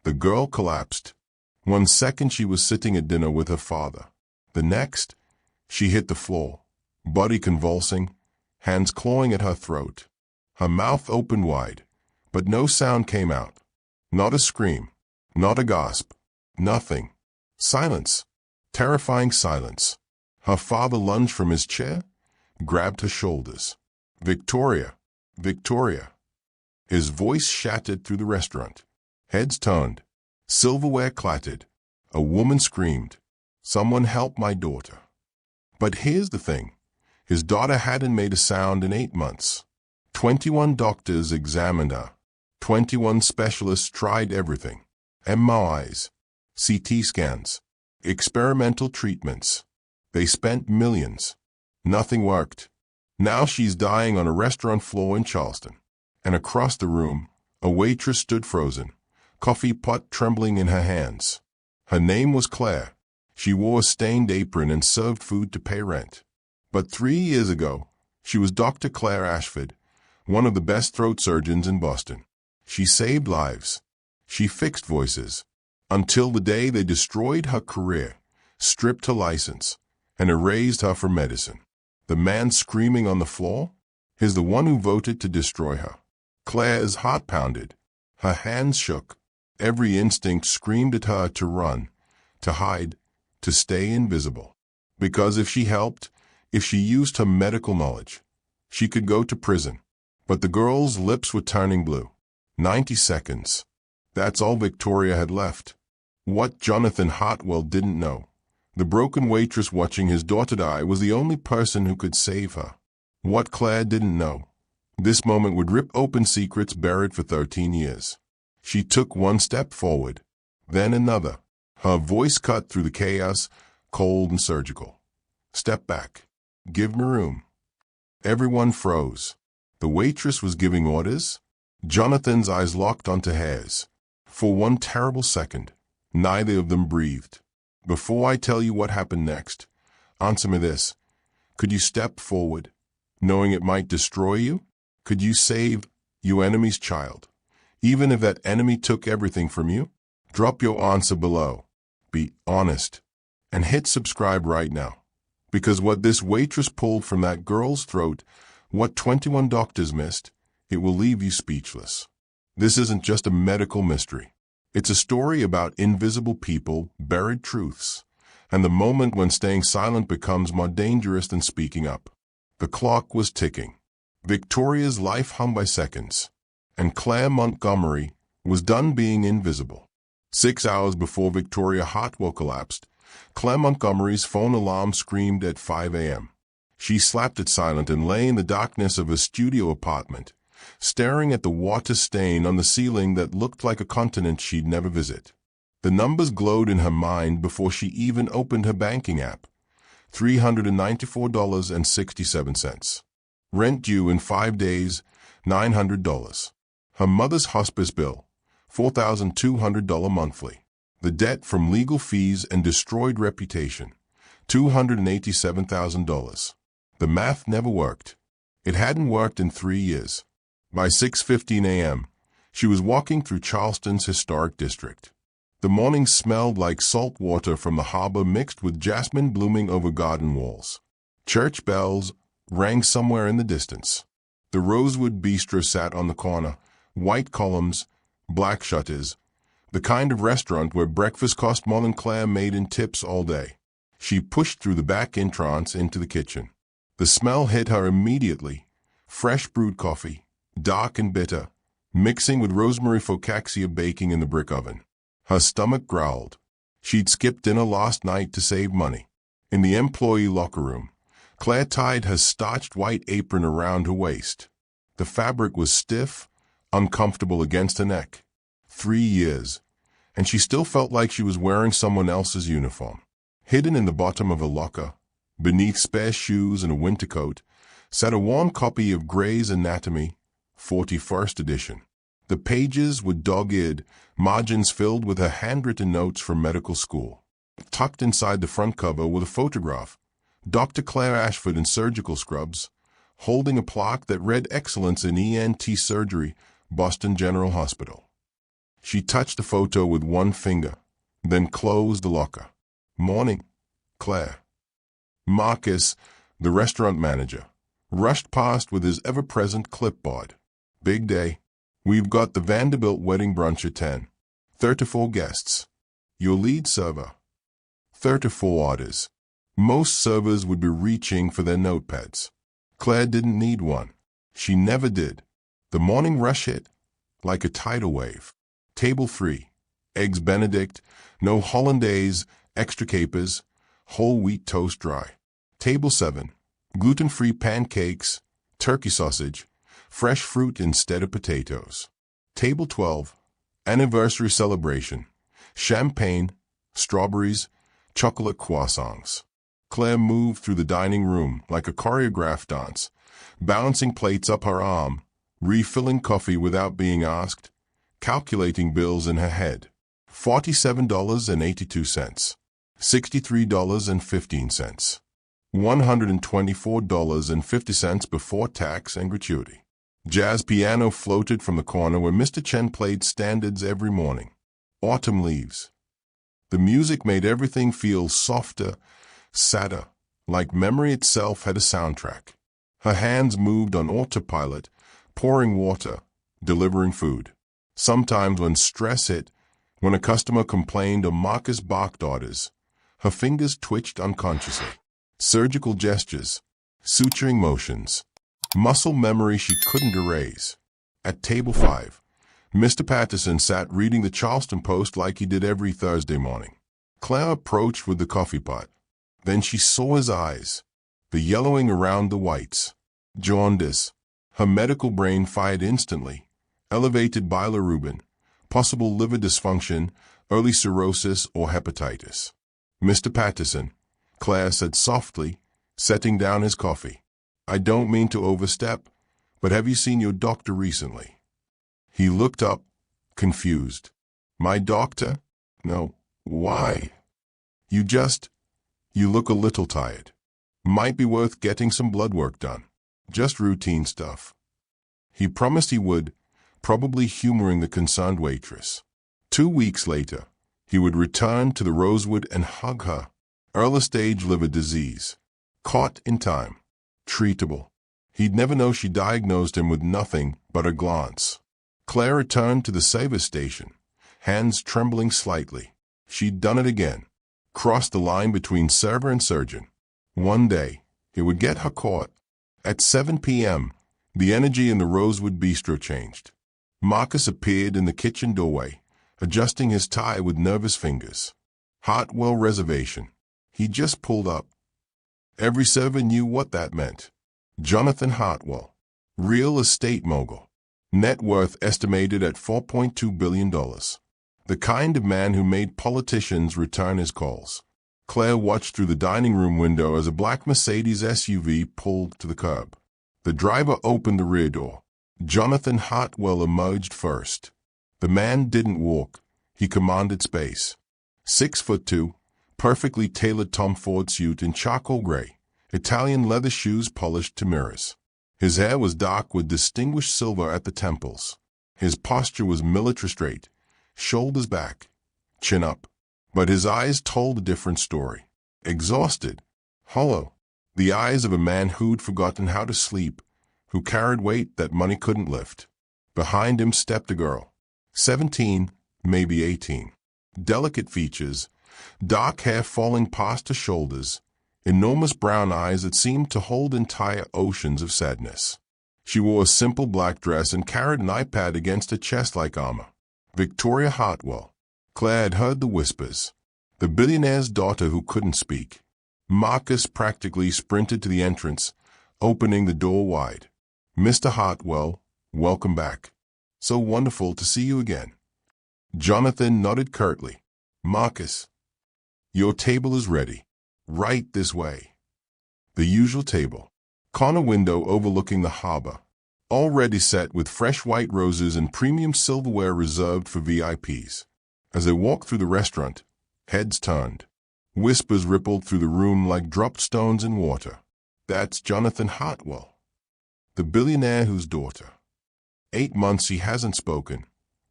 The girl collapsed. 1 second she was sitting at dinner with her father. The next, she hit the floor, body convulsing, hands clawing at her throat. Her mouth opened wide, but no sound came out. Not a scream, not a gasp, nothing. Silence. Terrifying silence. Her father lunged from his chair, grabbed her shoulders. "Victoria! Victoria!" His voice shattered through the restaurant. Heads turned. Silverware clattered. A woman screamed, "Someone help my daughter." But here's the thing. His daughter hadn't made a sound in 8 months. 21 doctors examined her. 21 specialists tried everything. MRIs, CT scans, experimental treatments. They spent millions. Nothing worked. Now she's dying on a restaurant floor in Charleston. And across the room, a waitress stood frozen, coffee pot trembling in her hands. Her name was Claire. She wore a stained apron and served food to pay rent. But 3 years ago, she was Dr. Claire Ashford, one of the best throat surgeons in Boston. She saved lives. She fixed voices. Until the day they destroyed her career, stripped her license, and erased her from medicine. The man screaming on the floor is the one who voted to destroy her. Claire's heart pounded. Her hands shook. Every instinct screamed at her to run, to hide, to stay invisible. Because if she helped, if she used her medical knowledge, she could go to prison. But the girl's lips were turning blue. 90 seconds. That's all Victoria had left. What Jonathan Hartwell didn't know, the broken waitress watching his daughter die was the only person who could save her. What Claire didn't know, this moment would rip open secrets buried for 13 years. She took one step forward, then another. Her voice cut through the chaos, cold and surgical. "Step back. Give me room." Everyone froze. The waitress was giving orders. Jonathan's eyes locked onto hers. For one terrible second, neither of them breathed. "Before I tell you what happened next, answer me this. Could you step forward, knowing it might destroy you? Could you save your enemy's child, even if that enemy took everything from you?" Drop your answer below. Be honest. And hit subscribe right now. Because what this waitress pulled from that girl's throat, what 21 doctors missed, it will leave you speechless. This isn't just a medical mystery. It's a story about invisible people, buried truths, and the moment when staying silent becomes more dangerous than speaking up. The clock was ticking. Victoria's life hung by seconds, and Claire Montgomery was done being invisible. 6 hours before Victoria Hartwell collapsed, Claire Montgomery's phone alarm screamed at 5 a.m. She slapped it silent and lay in the darkness of a studio apartment, staring at the water stain on the ceiling that looked like a continent she'd never visit. The numbers glowed in her mind before she even opened her banking app. $394.67. Rent due in 5 days, $900. Her mother's hospice bill, $4,200 monthly. The debt from legal fees and destroyed reputation, $287,000. The math never worked. It hadn't worked in 3 years. By 6:15 a.m., she was walking through Charleston's historic district. The morning smelled like salt water from the harbor mixed with jasmine blooming over garden walls. Church bells rang somewhere in the distance. The Rosewood Bistro sat on the corner, white columns, black shutters, the kind of restaurant where breakfast cost more than Claire made in tips all day. She pushed through the back entrance into the kitchen. The smell hit her immediately. Fresh brewed coffee, dark and bitter, mixing with rosemary focaccia baking in the brick oven. Her stomach growled. She'd skipped dinner last night to save money. In the employee locker room, Claire tied her starched white apron around her waist. The fabric was stiff, uncomfortable against her neck. 3 years, and she still felt like she was wearing someone else's uniform. Hidden in the bottom of a locker, beneath spare shoes and a winter coat, sat a worn copy of Gray's Anatomy, 41st edition. The pages were dog-eared, margins filled with her handwritten notes from medical school. Tucked inside the front cover was a photograph, Dr. Claire Ashford in surgical scrubs, holding a plaque that read Excellence in ENT Surgery, Boston General Hospital. She touched the photo with one finger, then closed the locker. "Morning, Claire." Marcus, the restaurant manager, rushed past with his ever-present clipboard. "Big day. We've got the Vanderbilt wedding brunch at 10. 34 guests. Your lead server. 34 orders." Most servers would be reaching for their notepads. Claire didn't need one. She never did. The morning rush hit like a tidal wave. Table 3. Eggs Benedict, no hollandaise, extra capers, whole wheat toast dry. Table 7. Gluten-free pancakes, turkey sausage, fresh fruit instead of potatoes. Table 12. Anniversary celebration, champagne, strawberries, chocolate croissants. Claire moved through the dining room like a choreographed dance, bouncing plates up her arm, refilling coffee without being asked, calculating bills in her head. $47.82, $63.15, $124.50 before tax and gratuity. Jazz piano floated from the corner where Mr. Chen played standards every morning. Autumn leaves. The music made everything feel softer, sadder, like memory itself had a soundtrack. Her hands moved on autopilot, pouring water, delivering food. Sometimes when stress hit, when a customer complained or Marcus barked orders, her fingers twitched unconsciously. Surgical gestures, suturing motions, muscle memory she couldn't erase. At table 5, Mr. Patterson sat reading the Charleston Post like he did every Thursday morning. Claire approached with the coffee pot. Then she saw his eyes, the yellowing around the whites. Jaundice. Her medical brain fired instantly. Elevated bilirubin, possible liver dysfunction, early cirrhosis, or hepatitis. "Mr. Patterson," Claire said softly, setting down his coffee. "I don't mean to overstep, but have you seen your doctor recently?" He looked up, confused. "My doctor? No. Why?" You look a little tired. Might be worth getting some blood work done. Just routine stuff." He promised he would, probably humoring the concerned waitress. 2 weeks later, he would return to the Rosewood and hug her. Early-stage liver disease. Caught in time. Treatable. He'd never know she diagnosed him with nothing but a glance. Claire returned to the service station, hands trembling slightly. She'd done it again. Crossed the line between server and surgeon. One day, he would get her caught. At 7 p.m., the energy in the Rosewood bistro changed. Marcus appeared in the kitchen doorway, adjusting his tie with nervous fingers. Hartwell reservation. He just pulled up. Every server knew what that meant. Jonathan Hartwell, real estate mogul. Net worth estimated at $4.2 billion. The kind of man who made politicians return his calls. Claire watched through the dining room window as a black Mercedes SUV pulled to the curb. The driver opened the rear door. Jonathan Hartwell emerged first. The man didn't walk. He commanded space. 6'2", perfectly tailored Tom Ford suit in charcoal gray, Italian leather shoes polished to mirrors. His hair was dark with distinguished silver at the temples. His posture was military straight, shoulders back, chin up. But his eyes told a different story. Exhausted, hollow. The eyes of a man who'd forgotten how to sleep, who carried weight that money couldn't lift. Behind him stepped a girl. 17, maybe 18. Delicate features, dark hair falling past her shoulders, enormous brown eyes that seemed to hold entire oceans of sadness. She wore a simple black dress and carried an iPad against her chest like armor. Victoria Hartwell. Claire had heard the whispers. The billionaire's daughter who couldn't speak. Marcus practically sprinted to the entrance, opening the door wide. "Mr. Hartwell, welcome back. So wonderful to see you again." Jonathan nodded curtly. "Marcus, your table is ready. Right this way." The usual table. Corner window overlooking the harbor. Already set with fresh white roses and premium silverware reserved for VIPs. As they walked through the restaurant, heads turned. Whispers rippled through the room like dropped stones in water. "That's Jonathan Hartwell, the billionaire whose daughter. 8 months he hasn't spoken.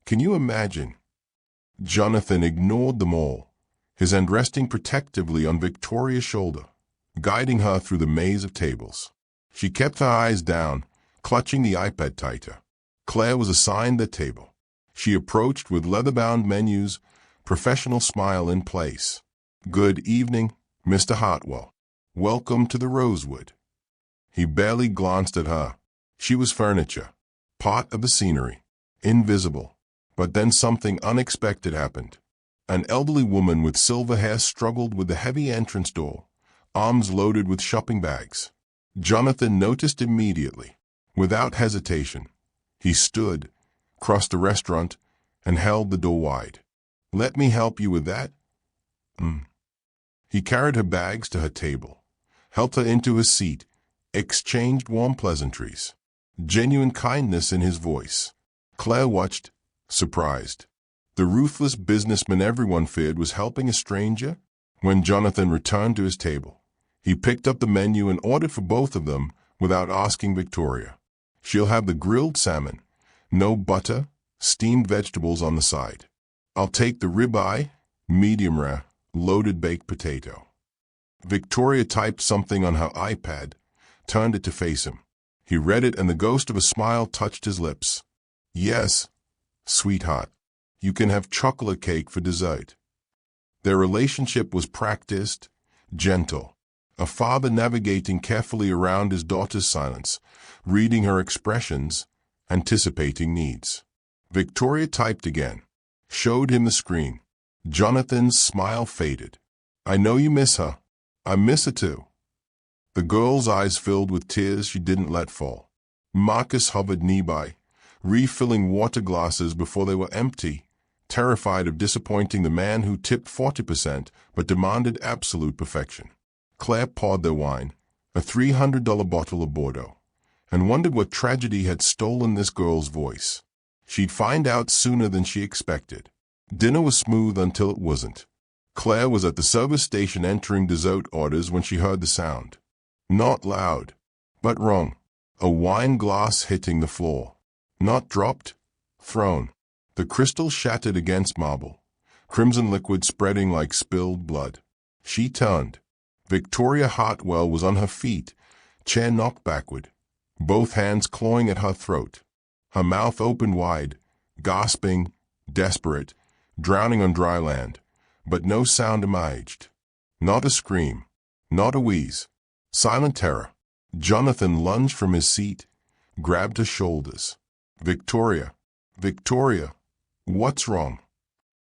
Can you imagine? Jonathan ignored them all, his hand resting protectively on Victoria's shoulder, guiding her through the maze of tables. She kept her eyes down, clutching the iPad tighter. Claire was assigned the table. She approached with leather-bound menus, professional smile in place. "Good evening, Mr. Hartwell. Welcome to the Rosewood." He barely glanced at her. She was furniture, part of the scenery, invisible. But then something unexpected happened. An elderly woman with silver hair struggled with the heavy entrance door, arms loaded with shopping bags. Jonathan noticed immediately. Without hesitation, he stood, crossed the restaurant, and held the door wide. "Let me help you with that?" He carried her bags to her table, helped her into his seat, exchanged warm pleasantries, genuine kindness in his voice. Claire watched, surprised. The ruthless businessman everyone feared was helping a stranger? When Jonathan returned to his table, he picked up the menu and ordered for both of them without asking Victoria. "She'll have the grilled salmon, no butter, steamed vegetables on the side. I'll take the ribeye, medium rare, loaded baked potato." Victoria typed something on her iPad, turned it to face him. He read it and the ghost of a smile touched his lips. "Yes, sweetheart, you can have chocolate cake for dessert." Their relationship was practiced, gentle, a father navigating carefully around his daughter's silence, reading her expressions, anticipating needs. Victoria typed again, showed him the screen. Jonathan's smile faded. "I know you miss her. I miss her too." The girl's eyes filled with tears she didn't let fall. Marcus hovered nearby, refilling water glasses before they were empty, terrified of disappointing the man who tipped 40% but demanded absolute perfection. Claire poured their wine, a $300 bottle of Bordeaux, and wondered what tragedy had stolen this girl's voice. She'd find out sooner than she expected. Dinner was smooth until it wasn't. Claire was at the service station entering dessert orders when she heard the sound. Not loud, but wrong. A wine glass hitting the floor. Not dropped, thrown. The crystal shattered against marble, crimson liquid spreading like spilled blood. She turned. Victoria Hartwell was on her feet, chair knocked backward, both hands clawing at her throat. Her mouth opened wide, gasping, desperate, drowning on dry land, but no sound emerged. Not a scream, not a wheeze. Silent terror. Jonathan lunged from his seat, grabbed her shoulders. "Victoria, Victoria, what's wrong?"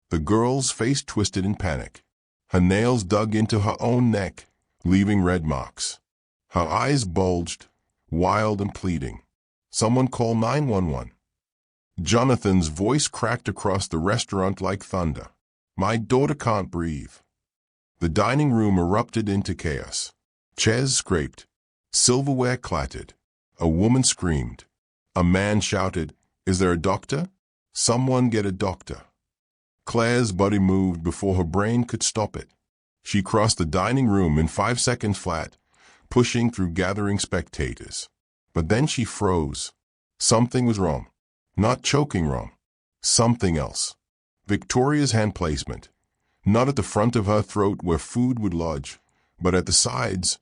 The girl's face twisted in panic. Her nails dug into her own neck, leaving red marks. Her eyes bulged, wild and pleading. "Someone call 911. Jonathan's voice cracked across the restaurant like thunder. "My daughter can't breathe." The dining room erupted into chaos. Chairs scraped. Silverware clattered. A woman screamed. A man shouted, "Is there a doctor? Someone get a doctor." Claire's body moved before her brain could stop it. She crossed the dining room in 5 seconds flat, pushing through gathering spectators. But then she froze. Something was wrong. Not choking wrong. Something else. Victoria's hand placement. Not at the front of her throat where food would lodge, but at the sides,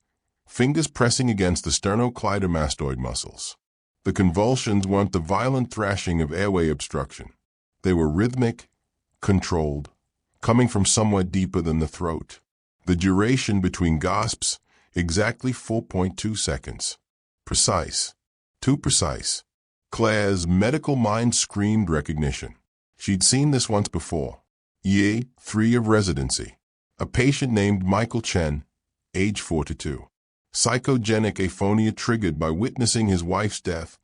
fingers pressing against the sternocleidomastoid muscles. The convulsions weren't the violent thrashing of airway obstruction. They were rhythmic, controlled, coming from somewhere deeper than the throat. The duration between gasps, exactly 4.2 seconds. Precise. Too precise. Claire's medical mind screamed recognition. She'd seen this once before. Year 3 of residency. A patient named Michael Chen, age 42. Psychogenic aphonia triggered by witnessing his wife's death,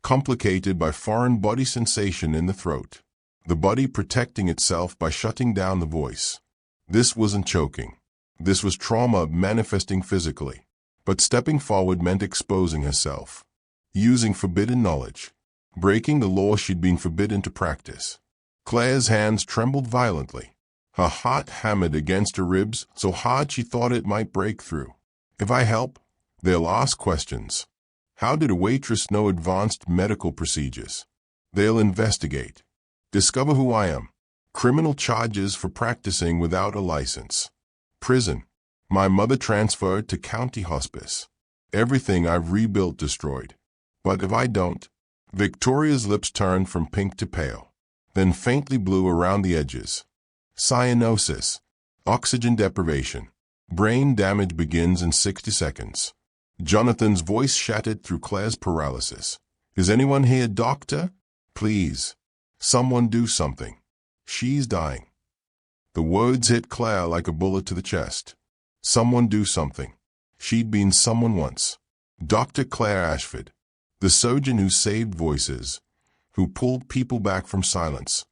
complicated by foreign body sensation in the throat. The body protecting itself by shutting down the voice. This wasn't choking. This was trauma manifesting physically. But stepping forward meant exposing herself. Using forbidden knowledge. Breaking the law she'd been forbidden to practice. Claire's hands trembled violently. Her heart hammered against her ribs so hard she thought it might break through. If I help, they'll ask questions. How did a waitress know advanced medical procedures? They'll investigate. Discover who I am. Criminal charges for practicing without a license. Prison. My mother transferred to county hospice. Everything I've rebuilt destroyed. But if I don't... Victoria's lips turned from pink to pale, then faintly blue around the edges. Cyanosis. Oxygen deprivation. Brain damage begins in 60 seconds. Jonathan's voice shattered through Claire's paralysis. Is anyone here, doctor? Please. Someone do something. She's dying. The words hit Claire like a bullet to the chest. Someone do something. She'd been someone once. Dr. Claire Ashford, the surgeon who saved voices, who pulled people back from silence,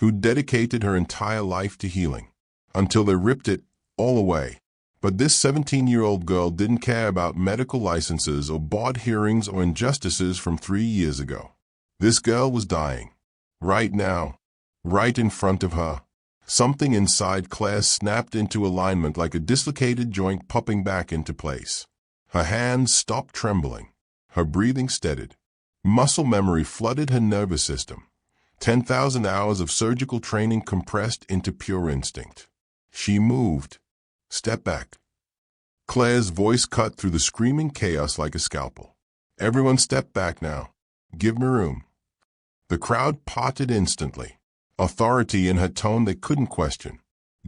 who dedicated her entire life to healing, until they ripped it all away. But this 17-year-old girl didn't care about medical licenses or board hearings or injustices from 3 years ago. This girl was dying. Right now. Right in front of her. Something inside Claire snapped into alignment like a dislocated joint popping back into place. Her hands stopped trembling. Her breathing steadied. Muscle memory flooded her nervous system. 10,000 hours of surgical training compressed into pure instinct. She moved. Step back. Claire's voice cut through the screaming chaos like a scalpel. Everyone step back now. Give me room. The crowd parted instantly. Authority in her tone they couldn't question.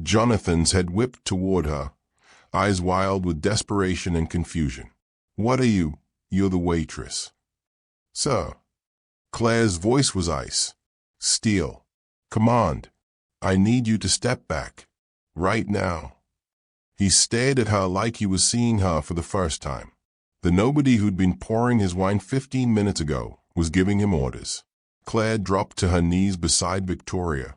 Jonathan's head whipped toward her, eyes wild with desperation and confusion. What are you? You're the waitress. Sir. Claire's voice was ice. Steel. Command. I need you to step back. Right now. He stared at her like he was seeing her for the first time. The nobody who'd been pouring his wine 15 minutes ago was giving him orders. Claire dropped to her knees beside Victoria,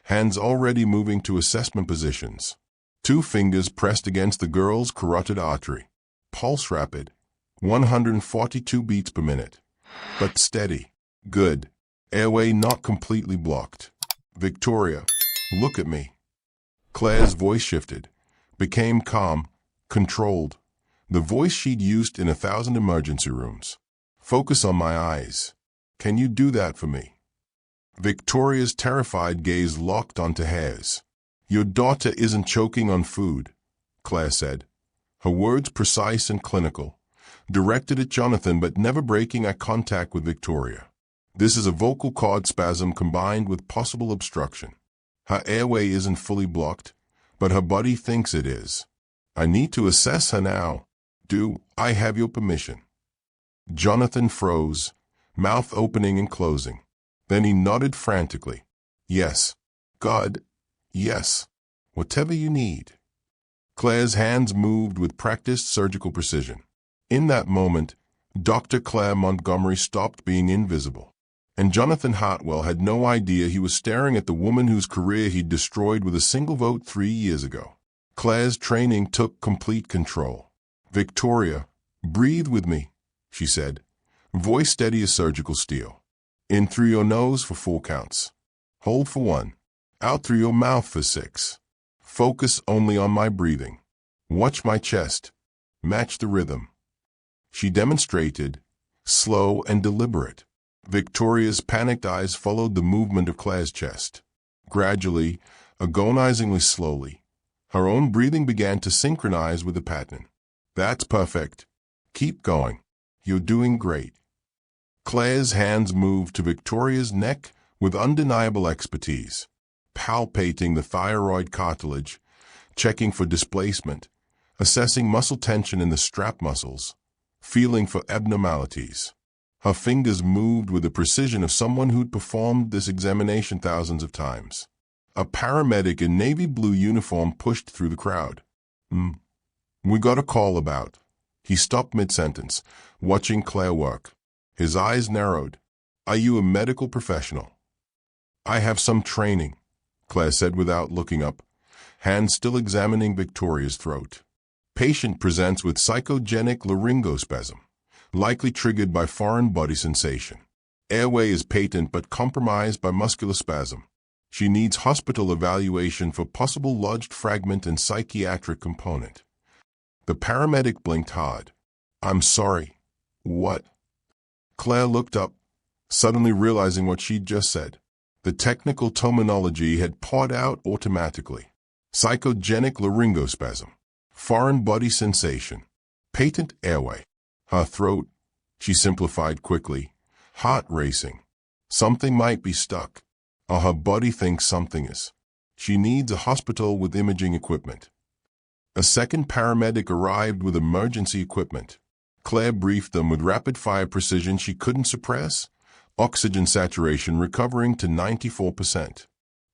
hands already moving to assessment positions. 2 fingers pressed against the girl's carotid artery. Pulse rapid, 142 beats per minute. But steady. Good. Airway not completely blocked. Victoria, look at me. Claire's voice shifted, became calm, controlled. The voice she'd used in 1,000 emergency rooms. Focus on my eyes. Can you do that for me? Victoria's terrified gaze locked onto hers. Your daughter isn't choking on food, Claire said. Her words precise and clinical, directed at Jonathan but never breaking eye contact with Victoria. This is a vocal cord spasm combined with possible obstruction. Her airway isn't fully blocked, but her body thinks it is. I need to assess her now. Do I have your permission? Jonathan froze, mouth opening and closing. Then he nodded frantically. Yes. God. Yes. Whatever you need. Claire's hands moved with practiced surgical precision. In that moment, Dr. Claire Montgomery stopped being invisible. And Jonathan Hartwell had no idea he was staring at the woman whose career he'd destroyed with a single vote 3 years ago. Claire's training took complete control. Victoria, breathe with me, she said. Voice steady as surgical steel. In through your nose for 4 counts. Hold for 1. Out through your mouth for 6. Focus only on my breathing. Watch my chest. Match the rhythm. She demonstrated, slow and deliberate. Victoria's panicked eyes followed the movement of Claire's chest. Gradually, agonizingly slowly, her own breathing began to synchronize with the pattern. That's perfect. Keep going. You're doing great. Claire's hands moved to Victoria's neck with undeniable expertise, palpating the thyroid cartilage, checking for displacement, assessing muscle tension in the strap muscles, feeling for abnormalities. Her fingers moved with the precision of someone who'd performed this examination thousands of times. A paramedic in navy blue uniform pushed through the crowd. We got a call about. He stopped mid-sentence, watching Claire work. His eyes narrowed. Are you a medical professional? I have some training, Claire said without looking up, hands still examining Victoria's throat. Patient presents with psychogenic laryngospasm, likely triggered by foreign body sensation. Airway is patent but compromised by muscular spasm. She needs hospital evaluation for possible lodged fragment and psychiatric component. The paramedic blinked hard. I'm sorry. What? Claire looked up, suddenly realizing what she'd just said. The technical terminology had poured out automatically. Psychogenic laryngospasm, foreign body sensation, patent airway, her throat, she simplified quickly, heart racing. Something might be stuck, or her body thinks something is. She needs a hospital with imaging equipment. A second paramedic arrived with emergency equipment. Claire briefed them with rapid-fire precision she couldn't suppress. Oxygen saturation recovering to 94%.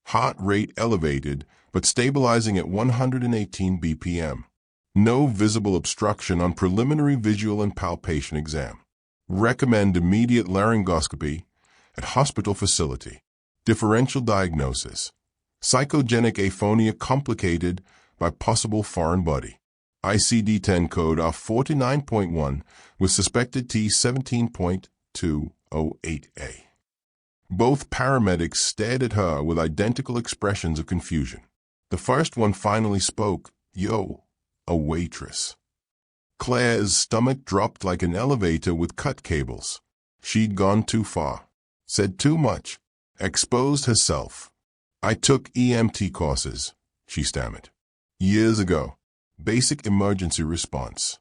Heart rate elevated, but stabilizing at 118 BPM. No visible obstruction on preliminary visual and palpation exam. Recommend immediate laryngoscopy at hospital facility. Differential diagnosis. Psychogenic aphonia complicated by possible foreign body. ICD-10 code R49.1 with suspected T17.208A. Both paramedics stared at her with identical expressions of confusion. The first one finally spoke, "Yo, a waitress." Claire's stomach dropped like an elevator with cut cables. She'd gone too far, said too much, exposed herself. "I took EMT courses," she stammered. "Years ago. Basic emergency response."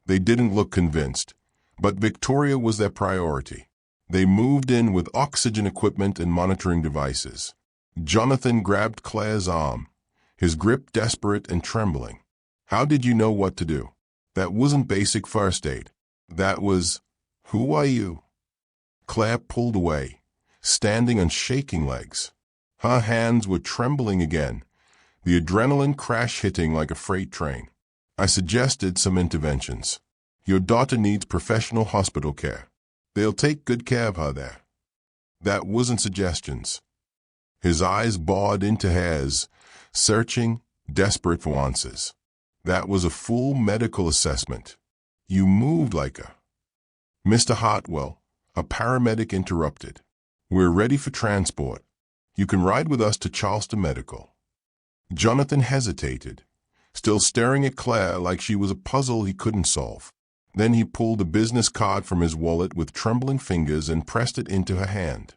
They didn't look convinced, but Victoria was their priority. They moved in with oxygen equipment and monitoring devices. Jonathan grabbed Claire's arm, his grip desperate and trembling. "How did you know what to do? That wasn't basic first aid. That was, who are you?" Claire pulled away, standing on shaking legs. Her hands were trembling again, the adrenaline crash hitting like a freight train. "I suggested some interventions. Your daughter needs professional hospital care. They'll take good care of her there." That wasn't suggestions. His eyes bored into hers, searching, desperate for answers. That was a full medical assessment. "You moved like a—" "Mr. Hartwell," a paramedic interrupted. "We're ready for transport. You can ride with us to Charleston Medical." Jonathan hesitated, still staring at Claire like she was a puzzle he couldn't solve. Then he pulled a business card from his wallet with trembling fingers and pressed it into her hand.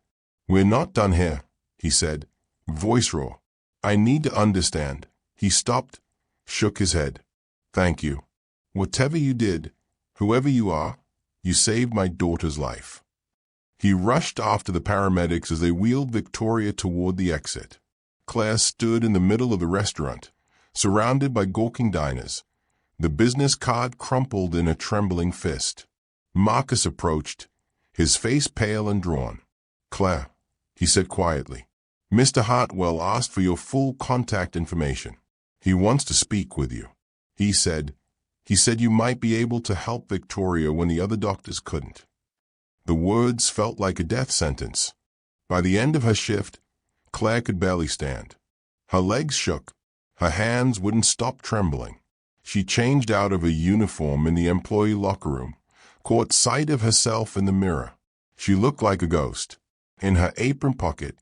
"We're not done here," he said, voice raw. "I need to understand." He stopped, shook his head. "Thank you. Whatever you did, whoever you are, you saved my daughter's life." He rushed after the paramedics as they wheeled Victoria toward the exit. Claire stood in the middle of the restaurant, surrounded by gawking diners, the business card crumpled in a trembling fist. Marcus approached, his face pale and drawn. "Claire," he said quietly, "Mr. Hartwell asked for your full contact information. He wants to speak with you. He said you might be able to help Victoria when the other doctors couldn't." The words felt like a death sentence. By the end of her shift, Claire could barely stand. Her legs shook. Her hands wouldn't stop trembling. She changed out of her uniform in the employee locker room, caught sight of herself in the mirror. She looked like a ghost. In her apron pocket,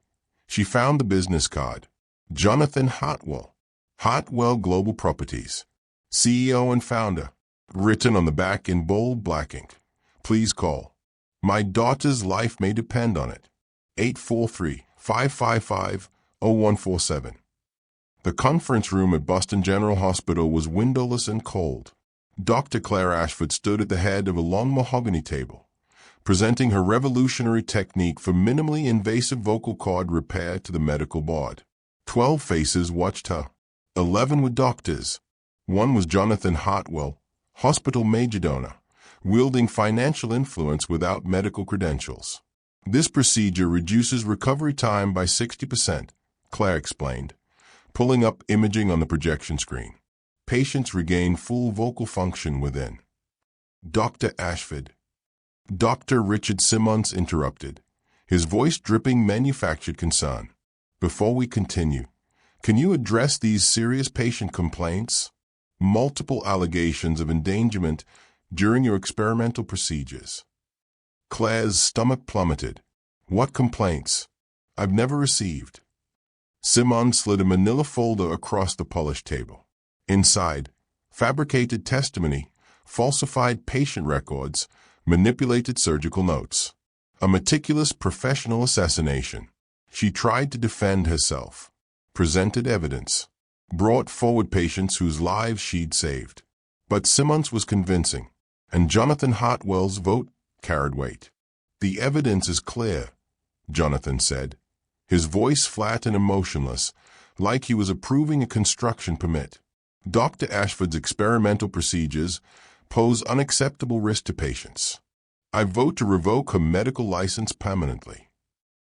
she found the business card. Jonathan Hartwell, Hartwell Global Properties, CEO and founder, written on the back in bold black ink. "Please call. My daughter's life may depend on it. 843-555-0147. The conference room at Boston General Hospital was windowless and cold. Dr. Claire Ashford stood at the head of a long mahogany table, presenting her revolutionary technique for minimally invasive vocal cord repair to the medical board. 12 faces watched her. 11 were doctors. One was Jonathan Hartwell, hospital majordome, wielding financial influence without medical credentials. "This procedure reduces recovery time by 60%, Claire explained, pulling up imaging on the projection screen. Patients regain full vocal function within." "Dr. Ashford." Dr. Richard Simmons interrupted, his voice dripping manufactured concern. "Before we continue, can you address these serious patient complaints? Multiple allegations of endangerment during your experimental procedures." Claire's stomach plummeted. "What complaints? I've never received." Simmons slid a manila folder across the polished table. Inside, fabricated testimony, falsified patient records, manipulated surgical notes. A meticulous professional assassination. She tried to defend herself, presented evidence, brought forward patients whose lives she'd saved. But Simmons was convincing, and Jonathan Hartwell's vote carried weight. "The evidence is clear," Jonathan said, his voice flat and emotionless, like he was approving a construction permit. "Dr. Ashford's experimental procedures pose unacceptable risk to patients. I vote to revoke her medical license permanently."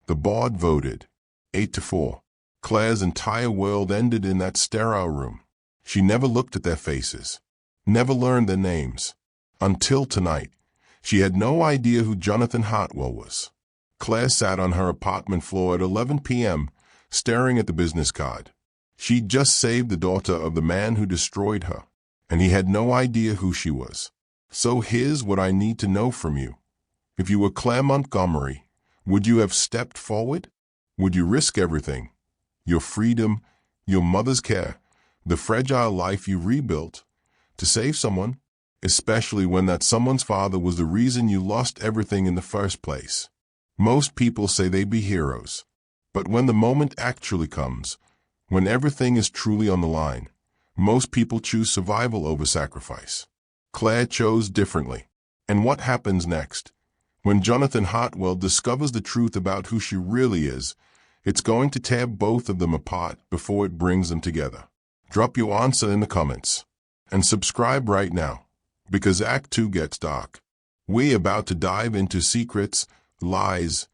The board voted, 8-4. Claire's entire world ended in that sterile room. She never looked at their faces, never learned their names. Until tonight, she had no idea who Jonathan Hartwell was. Claire sat on her apartment floor at 11 p.m., staring at the business card. She'd just saved the daughter of the man who destroyed her, and he had no idea who she was. "So here's what I need to know from you. If you were Claire Montgomery, would you have stepped forward? Would you risk everything? Your freedom, your mother's care, the fragile life you rebuilt, to save someone, especially when that someone's father was the reason you lost everything in the first place?" Most people say they'd be heroes, but when the moment actually comes, when everything is truly on the line, most people choose survival over sacrifice. Claire chose differently. And what happens next? When Jonathan Hartwell discovers the truth about who she really is, it's going to tear both of them apart before it brings them together. Drop your answer in the comments. And subscribe right now, because Act 2 gets dark. We're about to dive into secrets, lies,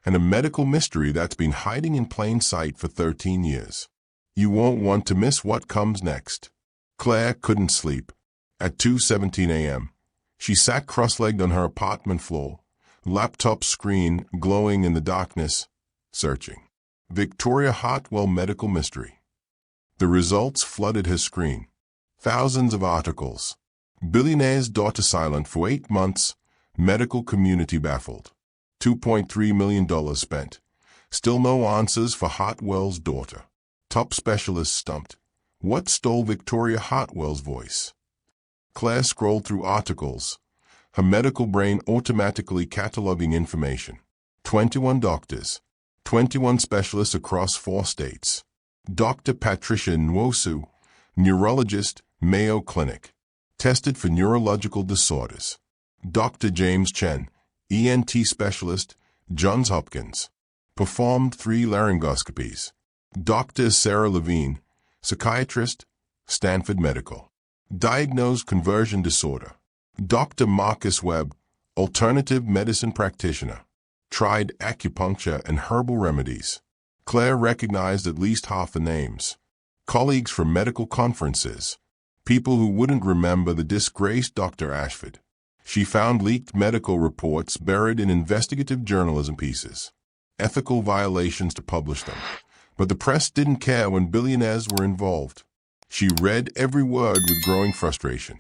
and a medical mystery that's been hiding in plain sight for 13 years. You won't want to miss what comes next. Claire couldn't sleep. At 2:17 a.m., she sat cross-legged on her apartment floor, laptop screen glowing in the darkness, searching. Victoria Hartwell Medical Mystery. The results flooded her screen. Thousands of articles. Billionaire's daughter silent for 8 months. Medical community baffled. $2.3 million spent. Still no answers for Hartwell's daughter. Top specialists stumped. What stole Victoria Hartwell's voice? Claire scrolled through articles, her medical brain automatically cataloging information. 21 doctors, 21 specialists across 4 states. Dr. Patricia Nwosu, neurologist, Mayo Clinic, tested for neurological disorders. Dr. James Chen, ENT specialist, Johns Hopkins, performed 3 laryngoscopies. Dr. Sarah Levine, psychiatrist, Stanford Medical, diagnosed conversion disorder. Dr. Marcus Webb, alternative medicine practitioner, tried acupuncture and herbal remedies. Claire recognized at least half the names. Colleagues from medical conferences, people who wouldn't remember the disgraced Dr. Ashford. She found leaked medical reports buried in investigative journalism pieces. Ethical violations to publish them. But the press didn't care when billionaires were involved. She read every word with growing frustration.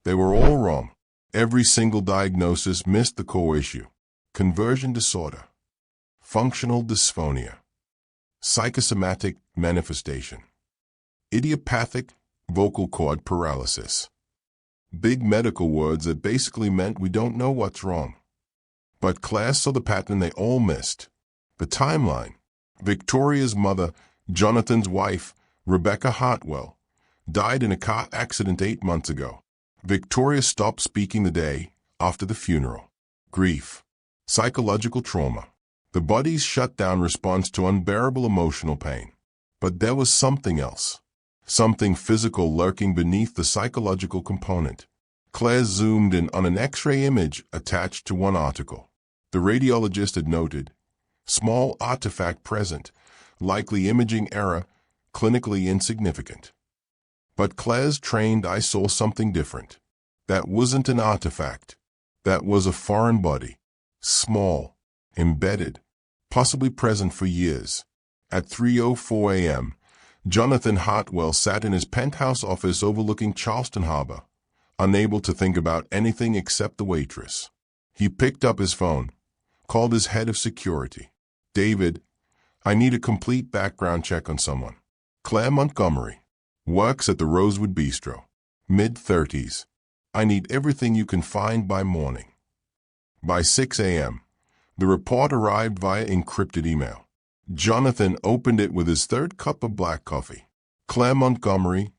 They were all wrong. Every single diagnosis missed the core issue. Conversion disorder. Functional dysphonia. Psychosomatic manifestation. Idiopathic vocal cord paralysis. Big medical words that basically meant we don't know what's wrong. But Claire saw the pattern they all missed. The timeline. Victoria's mother, Jonathan's wife, Rebecca Hartwell, died in a car accident 8 months ago. Victoria stopped speaking the day after the funeral. Grief. Psychological trauma. The body's shutdown response to unbearable emotional pain. But there was something else. Something physical lurking beneath the psychological component. Claire zoomed in on an X-ray image attached to one article. The radiologist had noted, small artifact present, likely imaging error, clinically insignificant. But Claire's trained eye saw something different. That wasn't an artifact. That was a foreign body. Small, embedded, possibly present for years. At 3:04 a.m., Jonathan Hartwell sat in his penthouse office overlooking Charleston Harbor, unable to think about anything except the waitress. He picked up his phone, called his head of security. "David, I need a complete background check on someone. Claire Montgomery. Works at the Rosewood Bistro. Mid-30s. I need everything you can find by morning." By 6 a.m., the report arrived via encrypted email. Jonathan opened it with his third cup of black coffee. Claire Montgomery,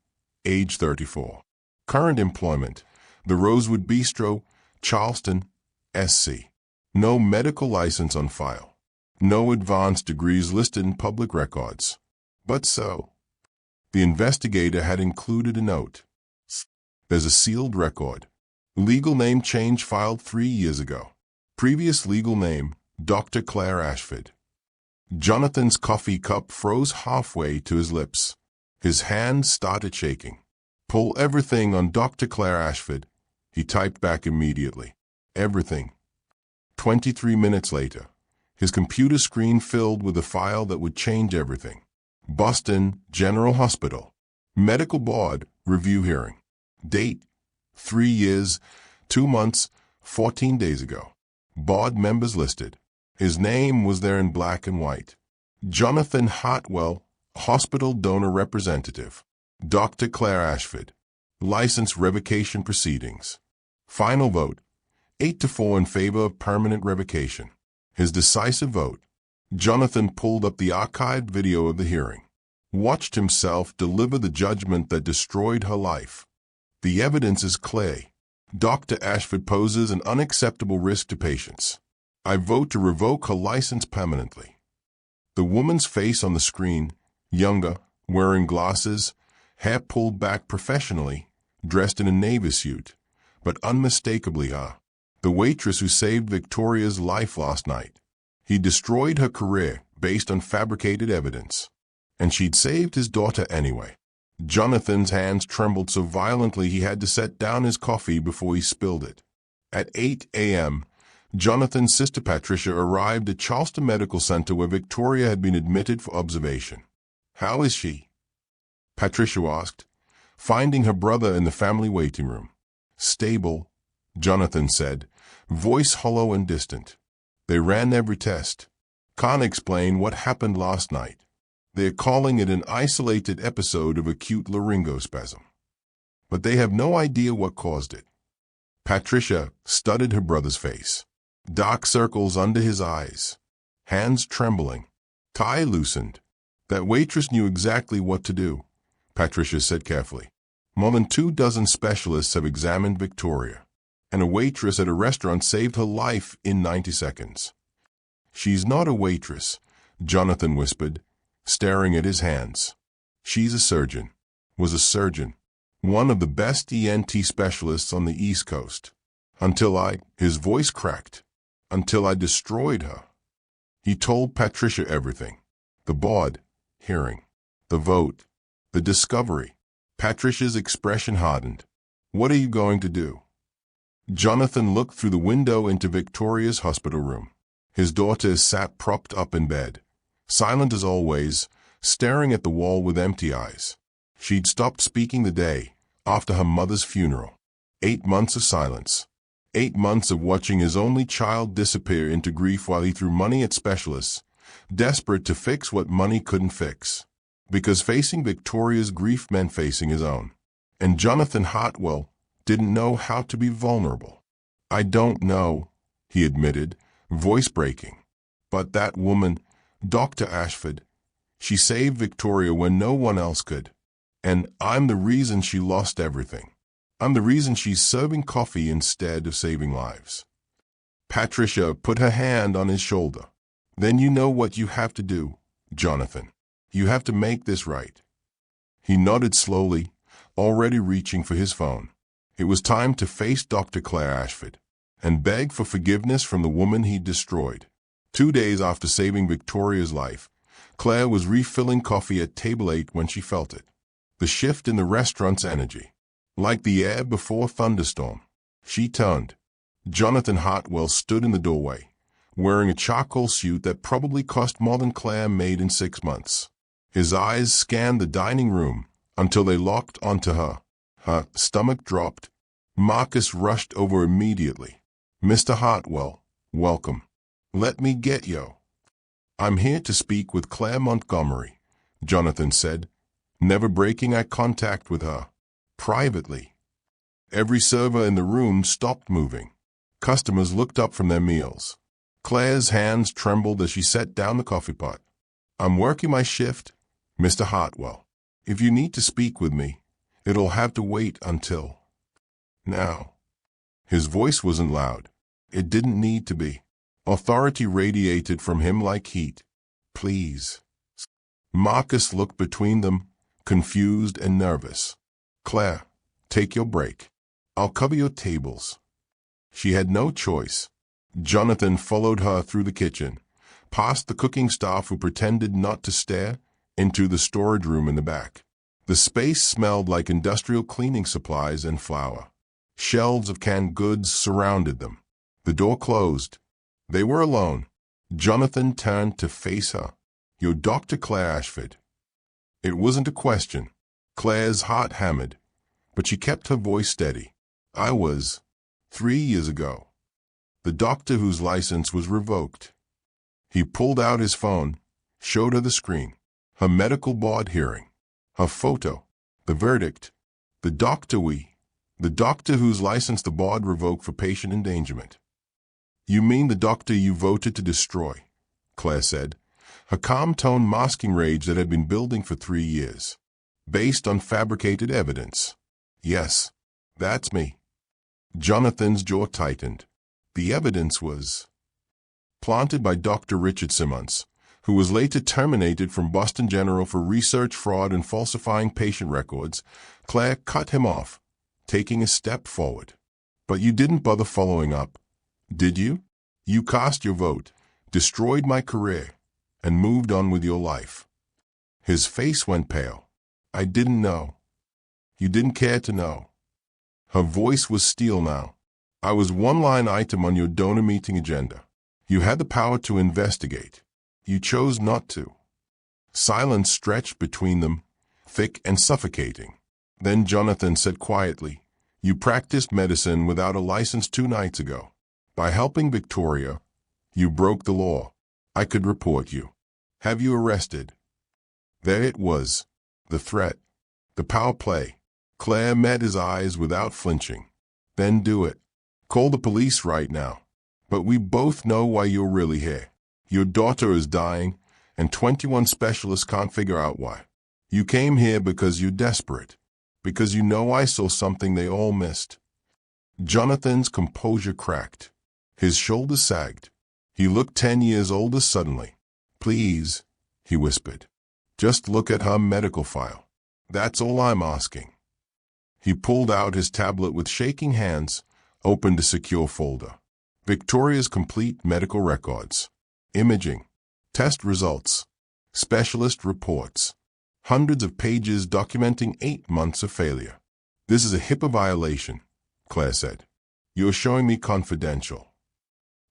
age 34. Current employment, the Rosewood Bistro, Charleston, SC. No medical license on file. No advanced degrees listed in public records. But so. The investigator had included a note. There's a sealed record. Legal name change filed 3 years ago. Previous legal name, Dr. Claire Ashford. Jonathan's coffee cup froze halfway to his lips. His hands started shaking. Pull everything on Dr. Claire Ashford, he typed back immediately. Everything. 23 minutes later, his computer screen filled with a file that would change everything. Boston General Hospital. Medical Board Review Hearing. Date, 3 years, 2 months, 14 days ago. Board members listed. His name was there in black and white. Jonathan Hartwell, Hospital Donor Representative. Dr. Claire Ashford. License revocation proceedings. Final vote, 8-4 in favor of permanent revocation. His decisive vote. Jonathan pulled up the archived video of the hearing. Watched himself deliver the judgment that destroyed her life. The evidence is clear. Dr. Ashford poses an unacceptable risk to patients. I vote to revoke her license permanently. The woman's face on the screen, younger, wearing glasses, hair pulled back professionally, dressed in a Navy suit, but unmistakably her. The waitress who saved Victoria's life last night. He destroyed her career based on fabricated evidence. And she'd saved his daughter anyway. Jonathan's hands trembled so violently he had to set down his coffee before he spilled it. At 8 a.m., Jonathan's sister Patricia arrived at Charleston Medical Center where Victoria had been admitted for observation. How is she? Patricia asked, finding her brother in the family waiting room. Stable, Jonathan said, voice hollow and distant. They ran every test. Can't explain what happened last night. They're calling it an isolated episode of acute laryngospasm. But they have no idea what caused it. Patricia studied her brother's face. Dark circles under his eyes. Hands trembling. Tie loosened. That waitress knew exactly what to do, Patricia said carefully. More than 24 specialists have examined Victoria, and a waitress at a restaurant saved her life in 90 seconds. She's not a waitress, Jonathan whispered, staring at his hands. She's a surgeon, was a surgeon, one of the best ENT specialists on the East Coast. His voice cracked, until I destroyed her. He told Patricia everything. The board, hearing, the vote, the discovery. Patricia's expression hardened. What are you going to do? Jonathan looked through the window into Victoria's hospital room. His daughter sat propped up in bed, silent as always, staring at the wall with empty eyes. She'd stopped speaking the day after her mother's funeral. 8 months of silence. 8 months of watching his only child disappear into grief while he threw money at specialists, desperate to fix what money couldn't fix. Because facing Victoria's grief meant facing his own. And Jonathan Hartwell didn't know how to be vulnerable. I don't know, he admitted, voice breaking. But that woman, Dr. Ashford, she saved Victoria when no one else could. And I'm the reason she lost everything. I'm the reason she's serving coffee instead of saving lives. Patricia put her hand on his shoulder. Then you know what you have to do, Jonathan. You have to make this right. He nodded slowly, already reaching for his phone. It was time to face Dr. Claire Ashford and beg for forgiveness from the woman he'd destroyed. 2 days after saving Victoria's life, Claire was refilling coffee at table 8 when she felt it. The shift in the restaurant's energy. Like the air before a thunderstorm. She turned. Jonathan Hartwell stood in the doorway, wearing a charcoal suit that probably cost more than Claire made in 6 months. His eyes scanned the dining room until they locked onto her. Her stomach dropped. Marcus rushed over immediately. Mr. Hartwell, welcome. Let me get you. I'm here to speak with Claire Montgomery, Jonathan said, never breaking eye contact with her. Privately. Every server in the room stopped moving. Customers looked up from their meals. Claire's hands trembled as she set down the coffee pot. I'm working my shift, Mr. Hartwell. If you need to speak with me, it'll have to wait until now. His voice wasn't loud. It didn't need to be. Authority radiated from him like heat. Please. Marcus looked between them, confused and nervous. Claire, take your break. I'll cover your tables. She had no choice. Jonathan followed her through the kitchen, past the cooking staff who pretended not to stare, into the storage room in the back. The space smelled like industrial cleaning supplies and flour. Shelves of canned goods surrounded them. The door closed. They were alone. Jonathan turned to face her. You're Dr. Claire Ashford. It wasn't a question. Claire's heart hammered, but she kept her voice steady. I was 3 years ago. The doctor whose license was revoked. He pulled out his phone, showed her the screen, her medical board hearing, her photo, the verdict, the doctor whose license the board revoked for patient endangerment. You mean the doctor you voted to destroy, Claire said, her calm tone masking rage that had been building for 3 years. Based on fabricated evidence. Yes, that's me. Jonathan's jaw tightened. The evidence was planted by Dr. Richard Simmons, who was later terminated from Boston General for research fraud and falsifying patient records. Claire cut him off, taking a step forward. But you didn't bother following up, did you? You cast your vote, destroyed my career, and moved on with your life. His face went pale. I didn't know. You didn't care to know. Her voice was steel now. I was one-line item on your donor meeting agenda. You had the power to investigate. You chose not to. Silence stretched between them, thick and suffocating. Then Jonathan said quietly, You practiced medicine without a license 2 nights ago. By helping Victoria, you broke the law. I could report you. Have you arrested? There it was. The threat. The power play. Claire met his eyes without flinching. Then do it. Call the police right now. But we both know why you're really here. Your daughter is dying, and 21 specialists can't figure out why. You came here because you're desperate. Because you know I saw something they all missed. Jonathan's composure cracked. His shoulders sagged. He looked 10 years older suddenly. Please, he whispered. Just look at her medical file. That's all I'm asking. He pulled out his tablet with shaking hands, opened a secure folder. Victoria's complete medical records. Imaging. Test results. Specialist reports. Hundreds of pages documenting 8 months of failure. This is a HIPAA violation, Claire said. You're showing me confidential.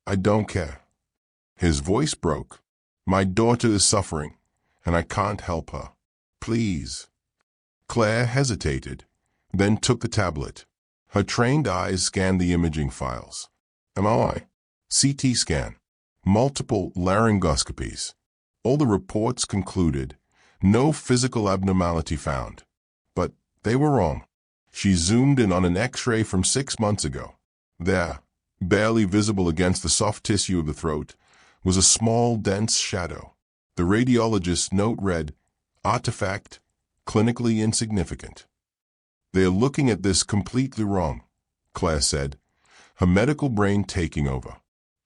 I don't care. His voice broke. My daughter is suffering, and I can't help her. Please. Claire hesitated, then took the tablet. Her trained eyes scanned the imaging files. MRI, CT scan, multiple laryngoscopies. All the reports concluded, no physical abnormality found. But they were wrong. She zoomed in on an X-ray from 6 months ago. There, barely visible against the soft tissue of the throat, was a small, dense shadow. The radiologist's note read, Artifact, clinically insignificant. They're looking at this completely wrong, Claire said, her medical brain taking over.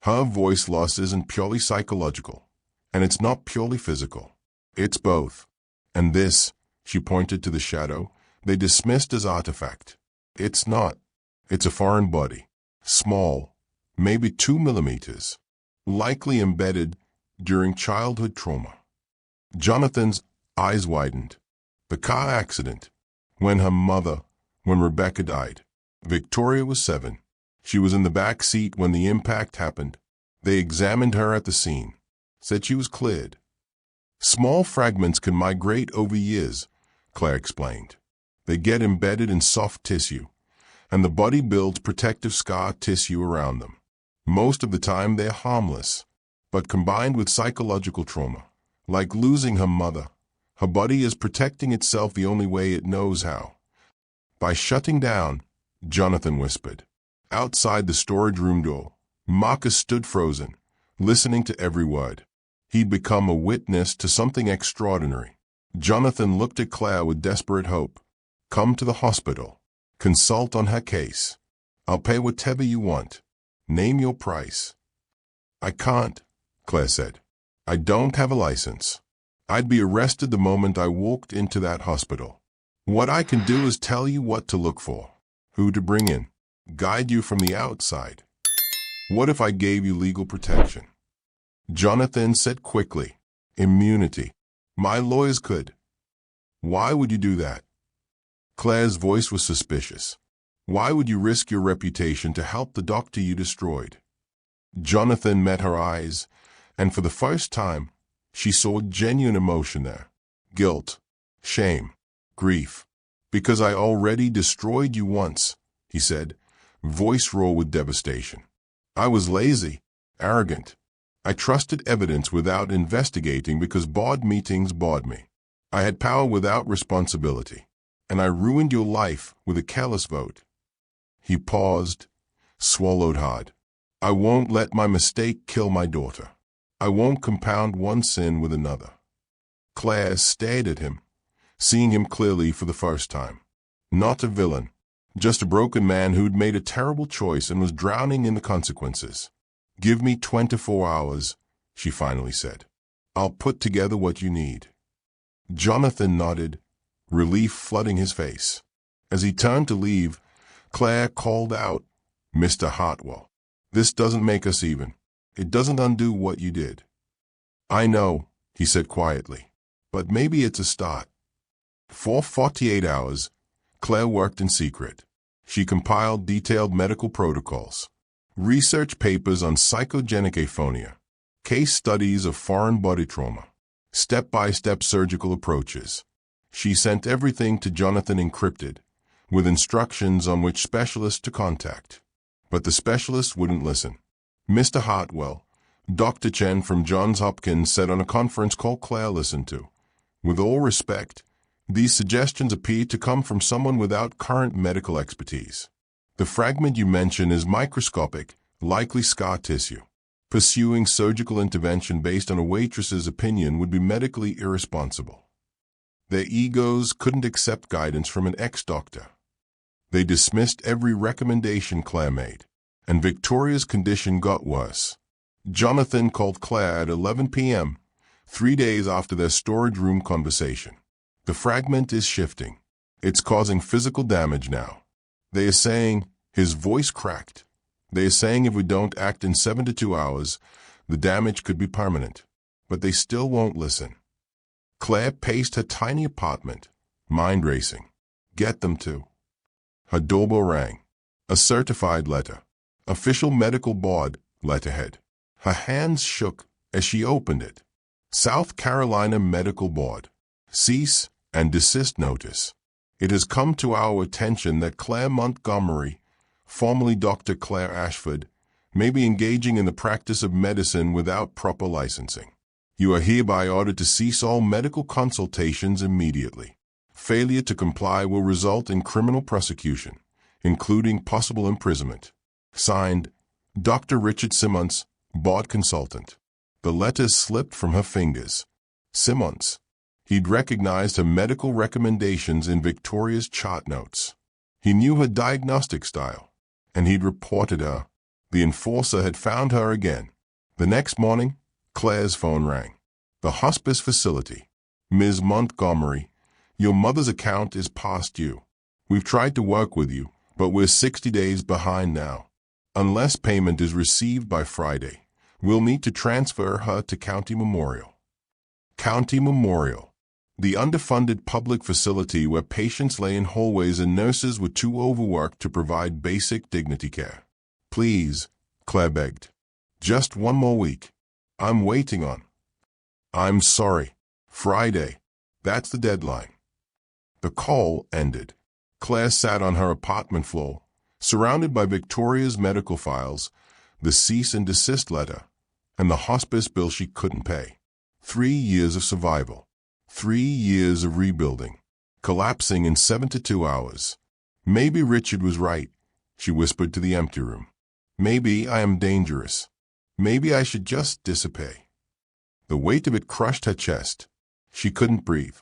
Her voice loss isn't purely psychological, and it's not purely physical. It's both. And this, she pointed to the shadow, they dismissed as artifact. It's not. It's a foreign body. Small, maybe 2 millimeters. Likely embedded during childhood trauma. Jonathan's eyes widened. The car accident. When Rebecca died. Victoria was 7. She was in the back seat when the impact happened. They examined her at the scene. Said she was cleared. Small fragments can migrate over years, Claire explained. They get embedded in soft tissue, and the body builds protective scar tissue around them. Most of the time they're harmless, but combined with psychological trauma, like losing her mother, her body is protecting itself the only way it knows how. By shutting down, Jonathan whispered. Outside the storage room door, Marcus stood frozen, listening to every word. He'd become a witness to something extraordinary. Jonathan looked at Claire with desperate hope. Come to the hospital. Consult on her case. I'll pay whatever you want. Name your price. I can't, Claire said. I don't have a license. I'd be arrested the moment I walked into that hospital. What I can do is tell you what to look for, who to bring in, guide you from the outside. What if I gave you legal protection? Jonathan said quickly, immunity. My lawyers could. Why would you do that? Claire's voice was suspicious. Why would you risk your reputation to help the doctor you destroyed? Jonathan met her eyes, and for the first time, she saw genuine emotion there. Guilt, shame, grief. Because I already destroyed you once, he said, voice raw with devastation. I was lazy, arrogant. I trusted evidence without investigating because board meetings bored me. I had power without responsibility, and I ruined your life with a careless vote. He paused, swallowed hard. I won't let my mistake kill my daughter. I won't compound one sin with another. Claire stared at him, seeing him clearly for the first time. Not a villain, just a broken man who'd made a terrible choice and was drowning in the consequences. Give me 24 hours, she finally said. I'll put together what you need. Jonathan nodded, relief flooding his face. As he turned to leave, Claire called out, Mr. Hartwell, this doesn't make us even. It doesn't undo what you did. I know, he said quietly, but maybe it's a start. For 48 hours, Claire worked in secret. She compiled detailed medical protocols, research papers on psychogenic aphonia, case studies of foreign body trauma, step-by-step surgical approaches. She sent everything to Jonathan encrypted, with instructions on which specialist to contact. But the specialist wouldn't listen. Mr. Hartwell, Dr. Chen from Johns Hopkins said on a conference call Claire listened to, with all respect, these suggestions appear to come from someone without current medical expertise. The fragment you mention is microscopic, likely scar tissue. Pursuing surgical intervention based on a waitress's opinion would be medically irresponsible. Their egos couldn't accept guidance from an ex-doctor. They dismissed every recommendation Claire made, and Victoria's condition got worse. Jonathan called Claire at 11 p.m., 3 days after their storage room conversation. The fragment is shifting. It's causing physical damage now. They are saying, his voice cracked. They are saying if we don't act in 72 hours, the damage could be permanent. But they still won't listen. Claire paced her tiny apartment, mind racing. Get them to. Her doorbell rang. A certified letter. Official medical board letterhead. Her hands shook as she opened it. South Carolina Medical Board. Cease and desist notice. It has come to our attention that Claire Montgomery, formerly Dr. Claire Ashford, may be engaging in the practice of medicine without proper licensing. You are hereby ordered to cease all medical consultations immediately. Failure to comply will result in criminal prosecution, including possible imprisonment. Signed, Dr. Richard Simmons, board consultant. The letter slipped from her fingers. Simmons. He'd recognized her medical recommendations in Victoria's chart notes. He knew her diagnostic style, and he'd reported her. The enforcer had found her again. The next morning, Claire's phone rang. The hospice facility. Ms. Montgomery, your mother's account is past due. We've tried to work with you, but we're 60 days behind now. Unless payment is received by Friday, we'll need to transfer her to County Memorial. County Memorial, the underfunded public facility where patients lay in hallways and nurses were too overworked to provide basic dignity care. Please, Claire begged. Just one more week. I'm waiting on. I'm sorry. Friday. That's the deadline. The call ended. Claire sat on her apartment floor, surrounded by Victoria's medical files, the cease and desist letter, and the hospice bill she couldn't pay. 3 years of survival. 3 years of rebuilding. Collapsing in 72 hours. Maybe Richard was right, she whispered to the empty room. Maybe I am dangerous. Maybe I should just disappear. The weight of it crushed her chest. She couldn't breathe,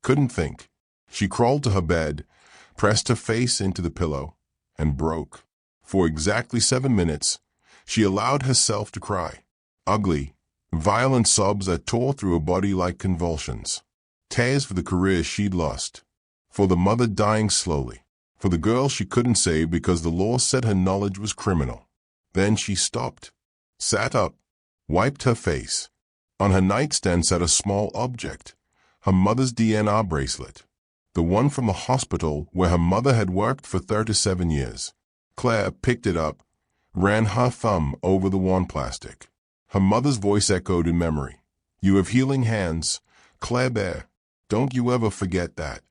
couldn't think. She crawled to her bed, pressed her face into the pillow, and broke. For exactly 7 minutes, she allowed herself to cry. Ugly, violent sobs that tore through her body like convulsions. Tears for the career she'd lost, for the mother dying slowly, for the girl she couldn't save because the law said her knowledge was criminal. Then she stopped, sat up, wiped her face. On her nightstand sat a small object, her mother's DNA bracelet, the one from the hospital where her mother had worked for 37 years. Claire picked it up, ran her thumb over the worn plastic. Her mother's voice echoed in memory. "You have healing hands, Claire Bear. Don't you ever forget that."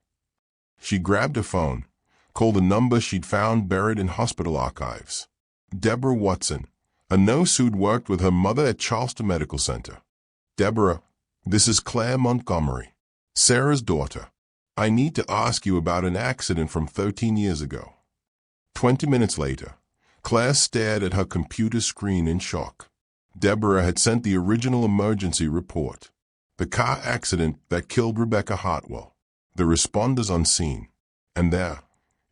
She grabbed her phone, called a number she'd found buried in hospital archives. Deborah Watson, a nurse who'd worked with her mother at Charleston Medical Center. "Deborah, this is Claire Montgomery, Sarah's daughter. I need to ask you about an accident from 13 years ago." 20 minutes later, Claire stared at her computer screen in shock. Deborah had sent the original emergency report. The car accident that killed Rebecca Hartwell. The responders on scene. And there,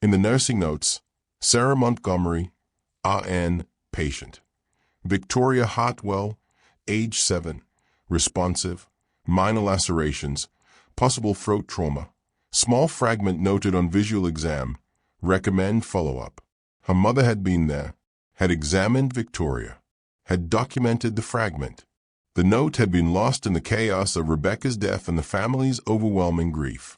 in the nursing notes, Sarah Montgomery, RN, patient. Victoria Hartwell, age 7, responsive, minor lacerations, possible throat trauma. Small fragment noted on visual exam, recommend follow-up. Her mother had been there, had examined Victoria, had documented the fragment. The note had been lost in the chaos of Rebecca's death and the family's overwhelming grief.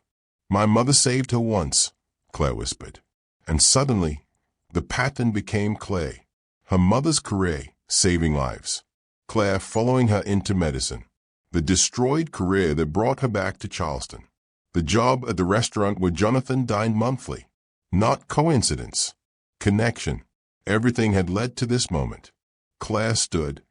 "My mother saved her once," Claire whispered. And suddenly, the pattern became clear. Her mother's career, saving lives. Claire following her into medicine. The destroyed career that brought her back to Charleston. The job at the restaurant where Jonathan dined monthly. Not coincidence. Connection. Everything had led to this moment. Claire stood,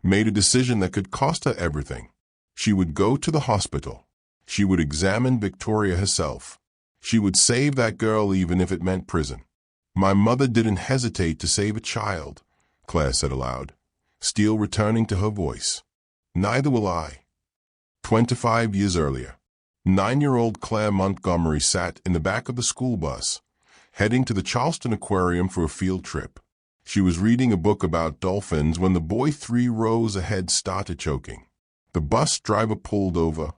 made a decision that could cost her everything. She would go to the hospital. She would examine Victoria herself. She would save that girl even if it meant prison. "My mother didn't hesitate to save a child," Claire said aloud, steel returning to her voice. "Neither will I." 25 years earlier, 9-year-old Claire Montgomery sat in the back of the school bus, heading to the Charleston Aquarium for a field trip. She was reading a book about dolphins when the boy 3 rows ahead started choking. The bus driver pulled over,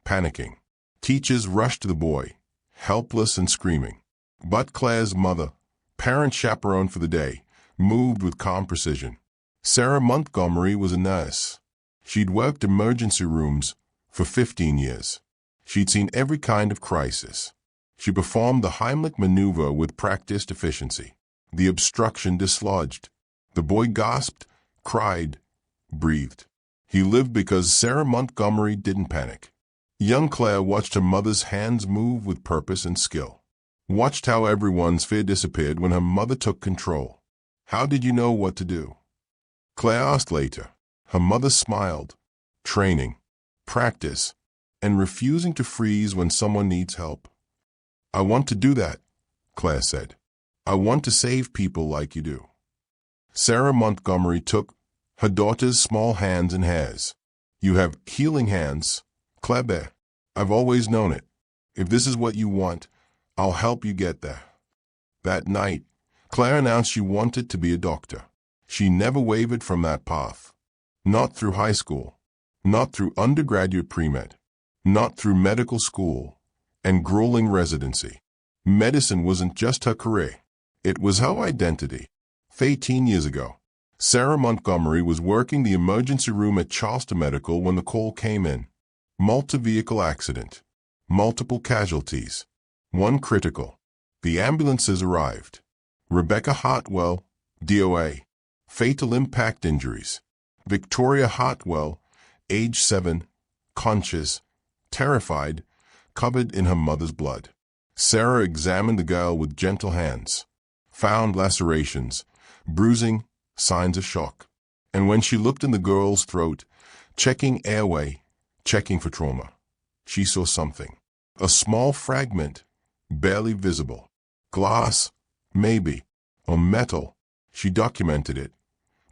panicking. Teachers rushed to the boy, helpless and screaming. But Claire's mother, parent chaperone for the day, moved with calm precision. Sarah Montgomery was a nurse. She'd worked emergency rooms for 15 years. She'd seen every kind of crisis. She performed the Heimlich maneuver with practiced efficiency. The obstruction dislodged. The boy gasped, cried, breathed. He lived because Sarah Montgomery didn't panic. Young Claire watched her mother's hands move with purpose and skill. Watched how everyone's fear disappeared when her mother took control. "How did you know what to do?" Claire asked later. Her mother smiled. Training, practice, and refusing to freeze when someone needs help. "I want to do that," Claire said. "I want to save people like you do." Sarah Montgomery took her daughter's small hands in hers. "You have healing hands, Claire. I've always known it. If this is what you want, I'll help you get there." That night, Claire announced she wanted to be a doctor. She never wavered from that path. Not through high school, not through undergraduate pre-med, not through medical school and grueling residency. Medicine wasn't just her career. It was her identity. 18 years ago, Sarah Montgomery was working the emergency room at Charleston Medical when the call came in. Multi-vehicle accident. Multiple casualties. One critical. The ambulances arrived. Rebecca Hartwell, DOA. Fatal impact injuries. Victoria Hartwell, age 7, conscious, terrified, covered in her mother's blood. Sarah examined the girl with gentle hands. Found lacerations, bruising, signs of shock. And when she looked in the girl's throat, checking airway, checking for trauma, she saw something. A small fragment, barely visible. Glass, maybe, or metal. She documented it.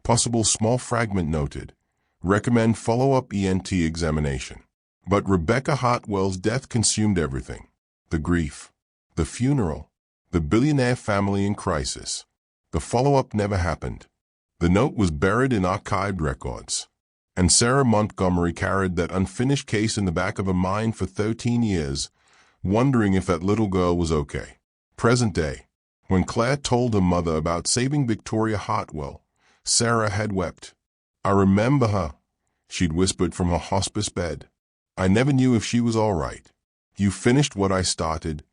Possible small fragment noted. Recommend follow-up ENT examination. But Rebecca Hartwell's death consumed everything. The grief, the funeral, the billionaire family in crisis. The follow-up never happened. The note was buried in archived records. And Sarah Montgomery carried that unfinished case in the back of her mind for 13 years, wondering if that little girl was okay. Present day. When Claire told her mother about saving Victoria Hartwell, Sarah had wept. "I remember her," she'd whispered from her hospice bed. "I never knew if she was all right. You finished what I started,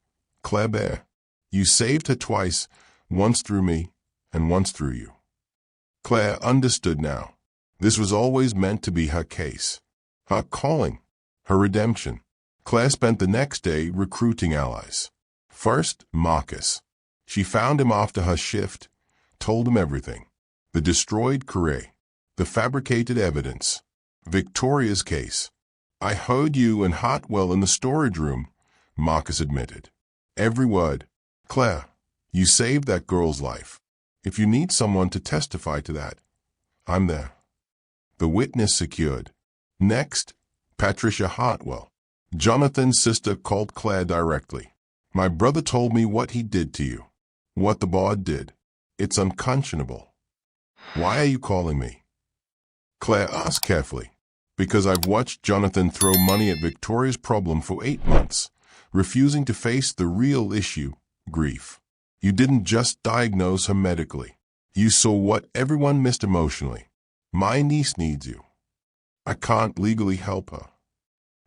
Claire Bear. You saved her twice, once through me and once through you." Claire understood now. This was always meant to be her case, her calling, her redemption. Claire spent the next day recruiting allies. First, Marcus. She found him after her shift, told him everything. The destroyed career, the fabricated evidence, Victoria's case. "I heard you and Hartwell in the storage room," Marcus admitted. "Every word. Claire, you saved that girl's life. If you need someone to testify to that, I'm there." The witness secured. Next, Patricia Hartwell. Jonathan's sister called Claire directly. "My brother told me what he did to you. What the board did. It's unconscionable. Why are you calling me?" Claire asked carefully. "Because I've watched Jonathan throw money at Victoria's problem for 8 months, refusing to face the real issue, grief. You didn't just diagnose her medically. You saw what everyone missed emotionally. My niece needs you. I can't legally help her."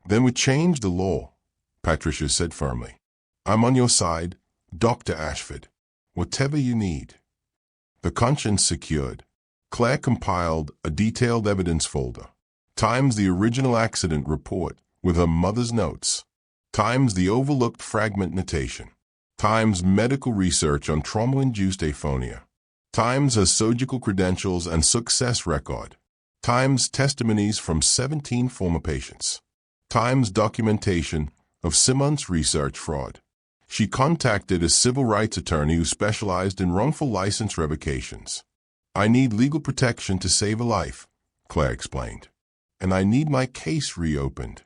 "Then we change the law," Patricia said firmly. "I'm on your side, Dr. Ashford. Whatever you need." The conscience secured. Claire compiled a detailed evidence folder, times the original accident report with her mother's notes, times the overlooked fragment notation, times medical research on trauma-induced aphonia, times her surgical credentials and success record, times testimonies from 17 former patients, times documentation of Simmons' research fraud. She contacted a civil rights attorney who specialized in wrongful license revocations. "I need legal protection to save a life," Claire explained, "and I need my case reopened."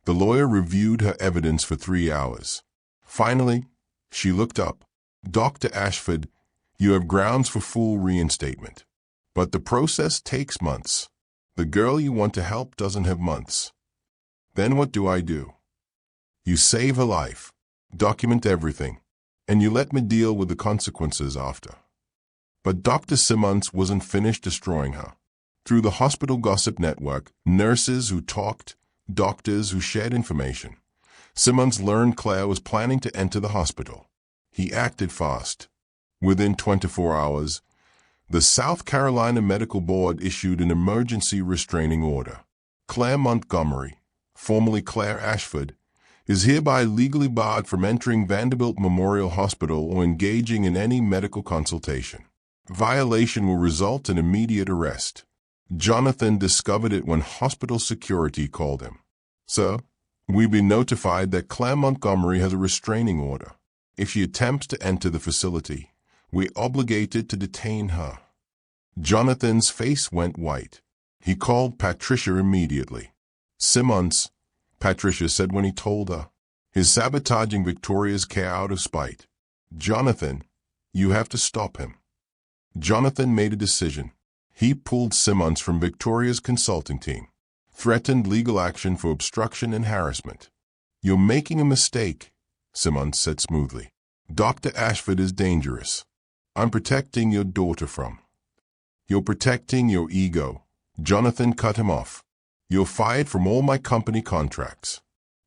The lawyer reviewed her evidence for 3 hours. Finally, she looked up. "Dr. Ashford, you have grounds for full reinstatement. But the process takes months. The girl you want to help doesn't have months. Then what do I do? You save her life, document everything, and you let me deal with the consequences after." But Dr. Simmons wasn't finished destroying her. Through the hospital gossip network, nurses who talked, doctors who shared information, Simmons learned Claire was planning to enter the hospital. He acted fast. Within 24 hours, the South Carolina Medical Board issued an emergency restraining order. Claire Montgomery, formerly Claire Ashford, is hereby legally barred from entering Vanderbilt Memorial Hospital or engaging in any medical consultation. Violation will result in immediate arrest. Jonathan discovered it when hospital security called him. "Sir, we've been notified that Claire Montgomery has a restraining order. If she attempts to enter the facility, we're obligated to detain her." Jonathan's face went white. He called Patricia immediately. "Simmons," Patricia said when he told her, "is sabotaging Victoria's care out of spite. Jonathan, you have to stop him." Jonathan made a decision. He pulled Simmons from Victoria's consulting team, threatened legal action for obstruction and harassment. "You're making a mistake," Simmons said smoothly. "Dr. Ashford is dangerous. I'm protecting your daughter from." "You're protecting your ego." Jonathan cut him off. "You're fired from all my company contracts,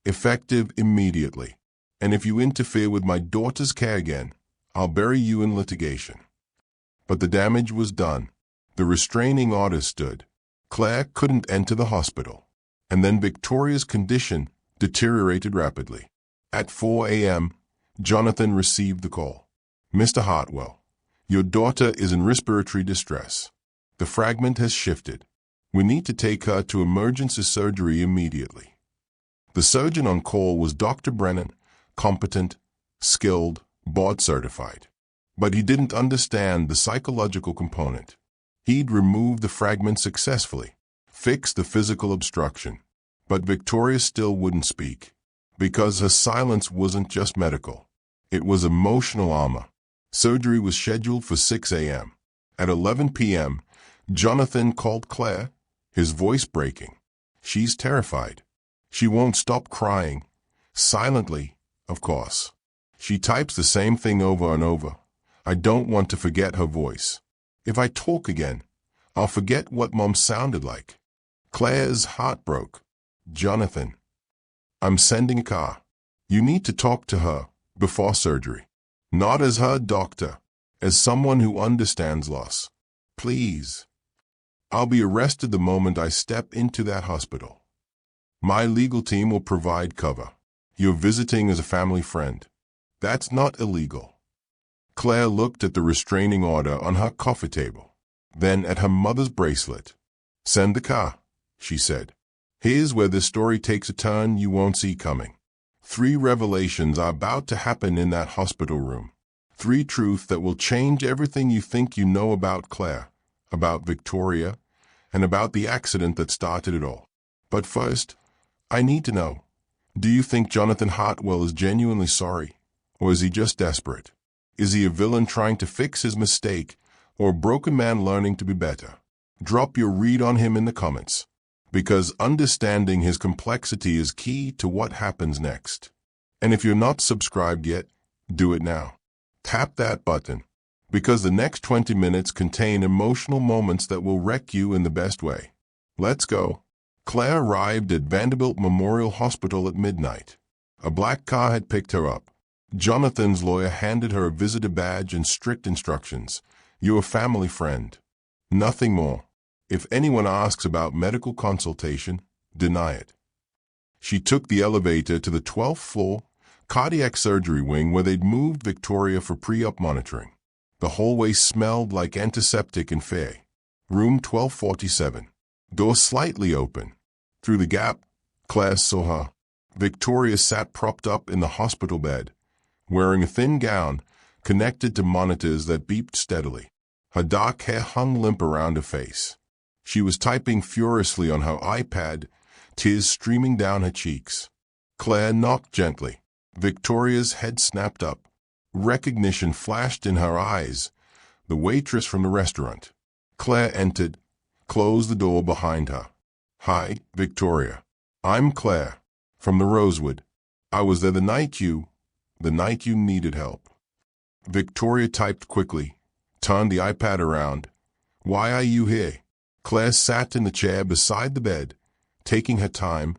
effective immediately. And if you interfere with my daughter's care again, I'll bury you in litigation." But the damage was done. The restraining order stood. Claire couldn't enter the hospital. And then Victoria's condition deteriorated rapidly. At 4 a.m., Jonathan received the call. "Mr. Hartwell, your daughter is in respiratory distress. The fragment has shifted. We need to take her to emergency surgery immediately." The surgeon on call was Dr. Brennan, competent, skilled, board certified. But he didn't understand the psychological component. He'd removed the fragment successfully, fix the physical obstruction. But Victoria still wouldn't speak, because her silence wasn't just medical. It was emotional armor. Surgery was scheduled for 6 a.m. At 11 p.m., Jonathan called Claire, his voice breaking. She's terrified. She won't stop crying. Silently, of course. She types the same thing over and over. I don't want to forget her voice. If I talk again, I'll forget what Mom sounded like. Claire's heart broke. Jonathan, I'm sending a car. You need to talk to her before surgery. Not as her doctor, as someone who understands loss. Please. I'll be arrested the moment I step into that hospital. My legal team will provide cover. You're visiting as a family friend. That's not illegal. Claire looked at the restraining order on her coffee table, then at her mother's bracelet. Send the car, she said. Here's where this story takes a turn you won't see coming. 3 revelations are about to happen in that hospital room. 3 truths that will change everything you think you know about Claire, about Victoria, and about the accident that started it all. But first, I need to know, do you think Jonathan Hartwell is genuinely sorry, or is he just desperate? Is he a villain trying to fix his mistake, or a broken man learning to be better? Drop your read on him in the comments, because understanding his complexity is key to what happens next. And if you're not subscribed yet, do it now. Tap that button, because the next 20 minutes contain emotional moments that will wreck you in the best way. Let's go. Claire arrived at Vanderbilt Memorial Hospital at midnight. A black car had picked her up. Jonathan's lawyer handed her a visitor badge and strict instructions. You're a family friend. Nothing more. If anyone asks about medical consultation, deny it. She took the elevator to the 12th floor cardiac surgery wing where they'd moved Victoria for pre-op monitoring. The hallway smelled like antiseptic and fair. Room 1247. Door slightly open. Through the gap, Claire saw her. Victoria sat propped up in the hospital bed, wearing a thin gown connected to monitors that beeped steadily. Her dark hair hung limp around her face. She was typing furiously on her iPad, tears streaming down her cheeks. Claire knocked gently. Victoria's head snapped up. Recognition flashed in her eyes. The waitress from the restaurant. Claire entered, closed the door behind her. Hi, Victoria. I'm Claire, from the Rosewood. I was there the night you needed help. Victoria typed quickly, turned the iPad around. Why are you here? Claire sat in the chair beside the bed, taking her time,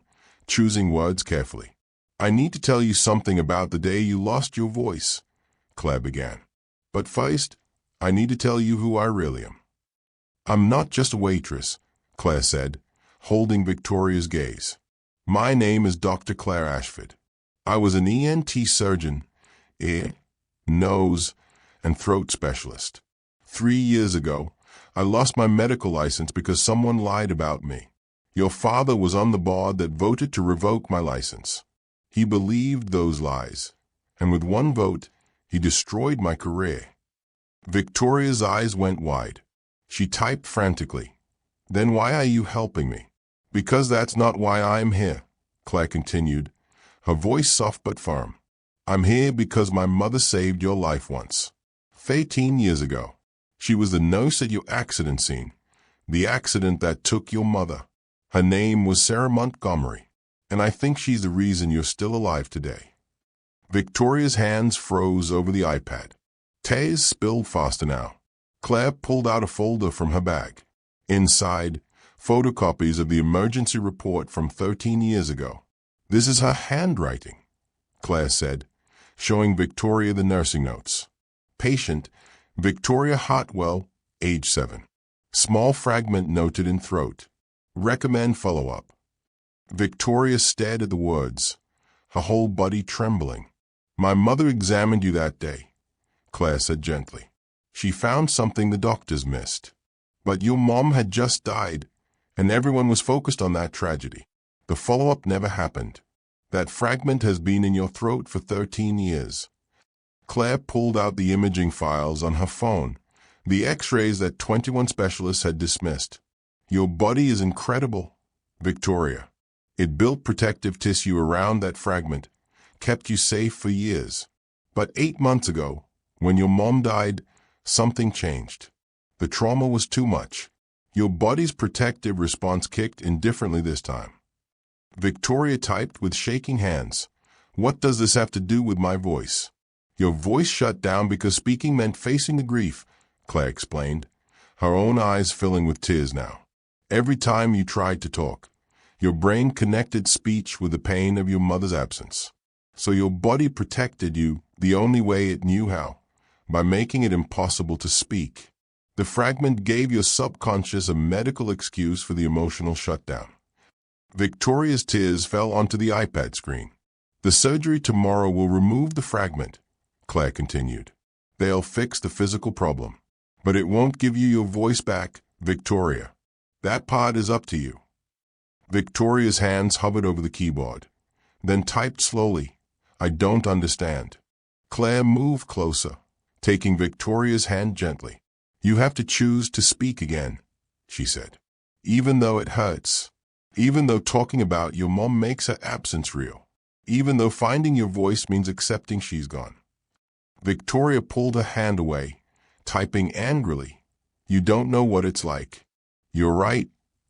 choosing words carefully. I need to tell you something about the day you lost your voice, Claire began. But first, I need to tell you who I really am. I'm not just a waitress, Claire said, holding Victoria's gaze. My name is Dr. Claire Ashford. I was an ENT surgeon, ear, nose, and throat specialist. 3 years ago, I lost my medical license because someone lied about me. Your father was on the board that voted to revoke my license. He believed those lies, and with one vote, he destroyed my career. Victoria's eyes went wide. She typed frantically. Then why are you helping me? Because that's not why I'm here, Claire continued, her voice soft but firm. I'm here because my mother saved your life once. 13 years ago. She was the nurse at your accident scene, the accident that took your mother. Her name was Sarah Montgomery, and I think she's the reason you're still alive today. Victoria's hands froze over the iPad. Tears spilled faster now. Claire pulled out a folder from her bag. Inside, photocopies of the emergency report from 13 years ago. This is her handwriting, Claire said, showing Victoria the nursing notes. Patient, Victoria Hartwell, age 7. Small fragment noted in throat. Recommend follow-up. Victoria stared at the words, her whole body trembling. My mother examined you that day, Claire said gently. She found something the doctors missed. But your mom had just died, and everyone was focused on that tragedy. The follow-up never happened. That fragment has been in your throat for 13 years. Claire pulled out the imaging files on her phone, the x-rays that 21 specialists had dismissed. Your body is incredible, Victoria. It built protective tissue around that fragment, kept you safe for years. But 8 months ago, when your mom died, something changed. The trauma was too much. Your body's protective response kicked in differently this time. Victoria typed with shaking hands. What does this have to do with my voice? Your voice shut down because speaking meant facing the grief, Claire explained, her own eyes filling with tears now. Every time you tried to talk, your brain connected speech with the pain of your mother's absence. So your body protected you the only way it knew how, by making it impossible to speak. The fragment gave your subconscious a medical excuse for the emotional shutdown. Victoria's tears fell onto the iPad screen. The surgery tomorrow will remove the fragment, Claire continued. They'll fix the physical problem. But it won't give you your voice back, Victoria. That part is up to you. Victoria's hands hovered over the keyboard, then typed slowly. I don't understand. Claire moved closer, taking Victoria's hand gently. You have to choose to speak again, she said. Even though it hurts. Even though talking about your mom makes her absence real. Even though finding your voice means accepting she's gone. Victoria pulled her hand away, typing angrily. You don't know what it's like. You're right,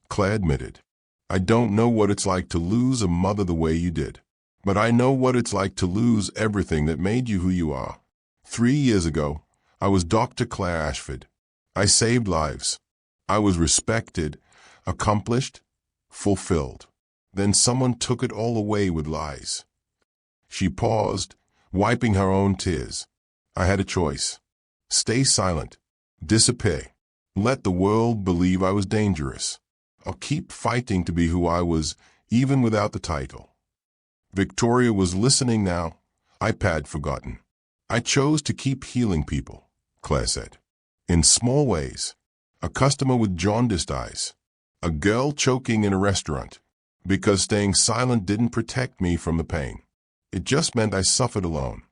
Claire admitted. I don't know what it's like to lose a mother the way you did. But I know what it's like to lose everything that made you who you are. 3 years ago, I was Dr. Claire Ashford. I saved lives. I was respected, accomplished, fulfilled. Then someone took it all away with lies. She paused, wiping her own tears. I had a choice. Stay silent. Disappear. Let the world believe I was dangerous. Or keep fighting to be who I was, even without the title. Victoria was listening now, iPad forgotten. I chose to keep healing people, Claire said. In small ways. A customer with jaundiced eyes. A girl choking in a restaurant. Because staying silent didn't protect me from the pain. It just meant I suffered alone.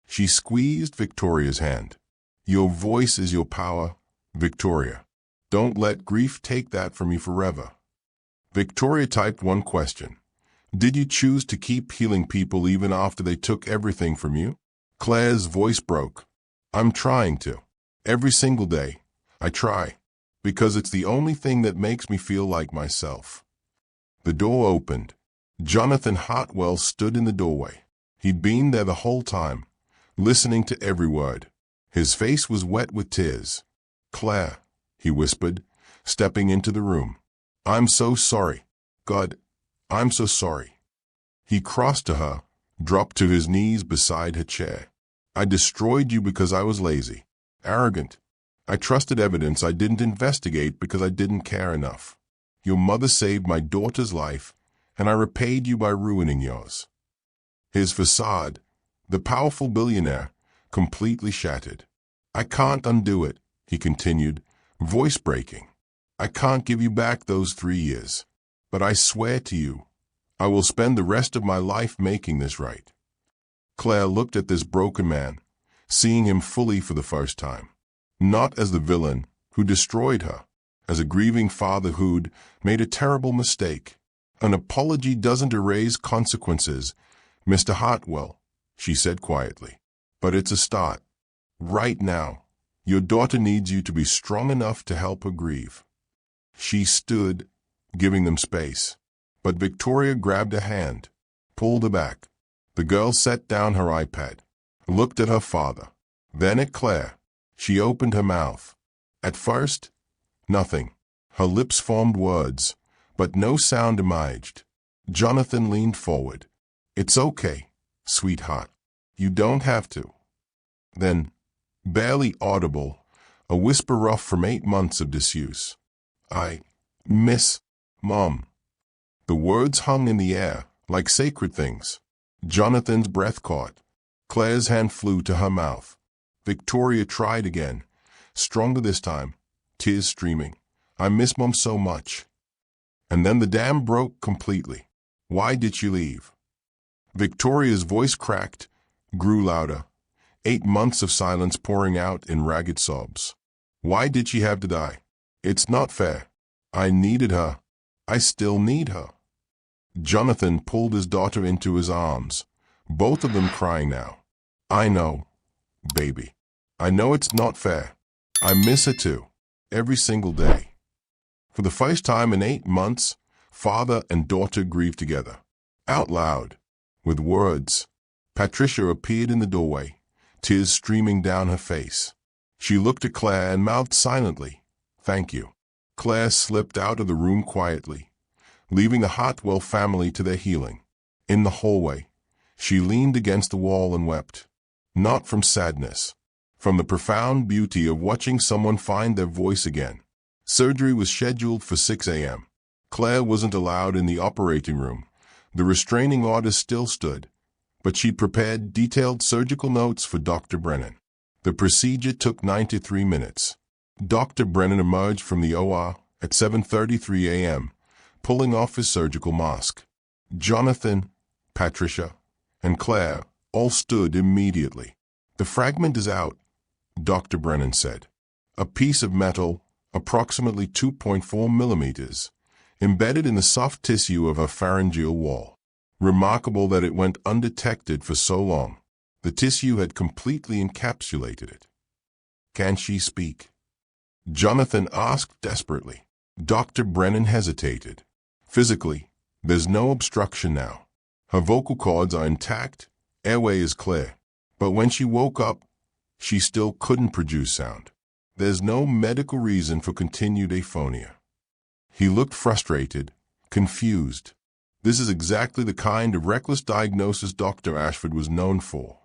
She squeezed Victoria's hand. Your voice is your power, Victoria. Don't let grief take that from you forever. Victoria typed one question. Did you choose to keep healing people even after they took everything from you? Claire's voice broke. I'm trying to. Every single day, I try. Because it's the only thing that makes me feel like myself. The door opened. Jonathan Hartwell stood in the doorway. He'd been there the whole time, listening to every word. His face was wet with tears. Claire, he whispered, stepping into the room. I'm so sorry. God, I'm so sorry. He crossed to her, dropped to his knees beside her chair. I destroyed you because I was lazy, arrogant. I trusted evidence I didn't investigate because I didn't care enough. Your mother saved my daughter's life, and I repaid you by ruining yours. His facade, the powerful billionaire, completely shattered. I can't undo it, he continued, voice breaking. I can't give you back those 3 years. But I swear to you, I will spend the rest of my life making this right. Claire looked at this broken man, seeing him fully for the first time. Not as the villain who destroyed her, as a grieving father who'd made a terrible mistake. An apology doesn't erase consequences, Mr. Hartwell, she said quietly. But it's a start. Right now, your daughter needs you to be strong enough to help her grieve. She stood, giving them space. But Victoria grabbed a hand, pulled her back. The girl set down her iPad, looked at her father, then at Claire. She opened her mouth. At first, nothing. Her lips formed words, but no sound emerged. Jonathan leaned forward. It's okay, sweetheart. You don't have to. Then, barely audible, a whisper rough from 8 months of disuse. I miss Mom. The words hung in the air, like sacred things. Jonathan's breath caught. Claire's hand flew to her mouth. Victoria tried again, stronger this time, tears streaming. I miss Mom so much. And then the dam broke completely. Why did she leave? Victoria's voice cracked, grew louder. 8 months of silence pouring out in ragged sobs. Why did she have to die? It's not fair. I needed her. I still need her. Jonathan pulled his daughter into his arms, both of them crying now. I know, baby. I know it's not fair. I miss her too, every single day. For the first time in 8 months, father and daughter grieved together. Out loud, with words. Patricia appeared in the doorway, tears streaming down her face. She looked at Claire and mouthed silently, "Thank you." Claire slipped out of the room quietly, leaving the Hartwell family to their healing. In the hallway, she leaned against the wall and wept. Not from sadness, from the profound beauty of watching someone find their voice again. Surgery was scheduled for 6 a.m. Claire wasn't allowed in the operating room. The restraining orders still stood, but she'd prepared detailed surgical notes for Dr. Brennan. The procedure took 93 minutes. Dr. Brennan emerged from the OR at 7:33 a.m., pulling off his surgical mask. Jonathan, Patricia, and Claire all stood immediately. "The fragment is out," Dr. Brennan said. A piece of metal, approximately 2.4 millimeters, embedded in the soft tissue of her pharyngeal wall. Remarkable that it went undetected for so long. The tissue had completely encapsulated it. "Can she speak?" Jonathan asked desperately. Dr. Brennan hesitated. "Physically, there's no obstruction now. Her vocal cords are intact, airway is clear. But when she woke up, she still couldn't produce sound. There's no medical reason for continued aphonia." He looked frustrated, confused. This is exactly the kind of reckless diagnosis Dr. Ashford was known for.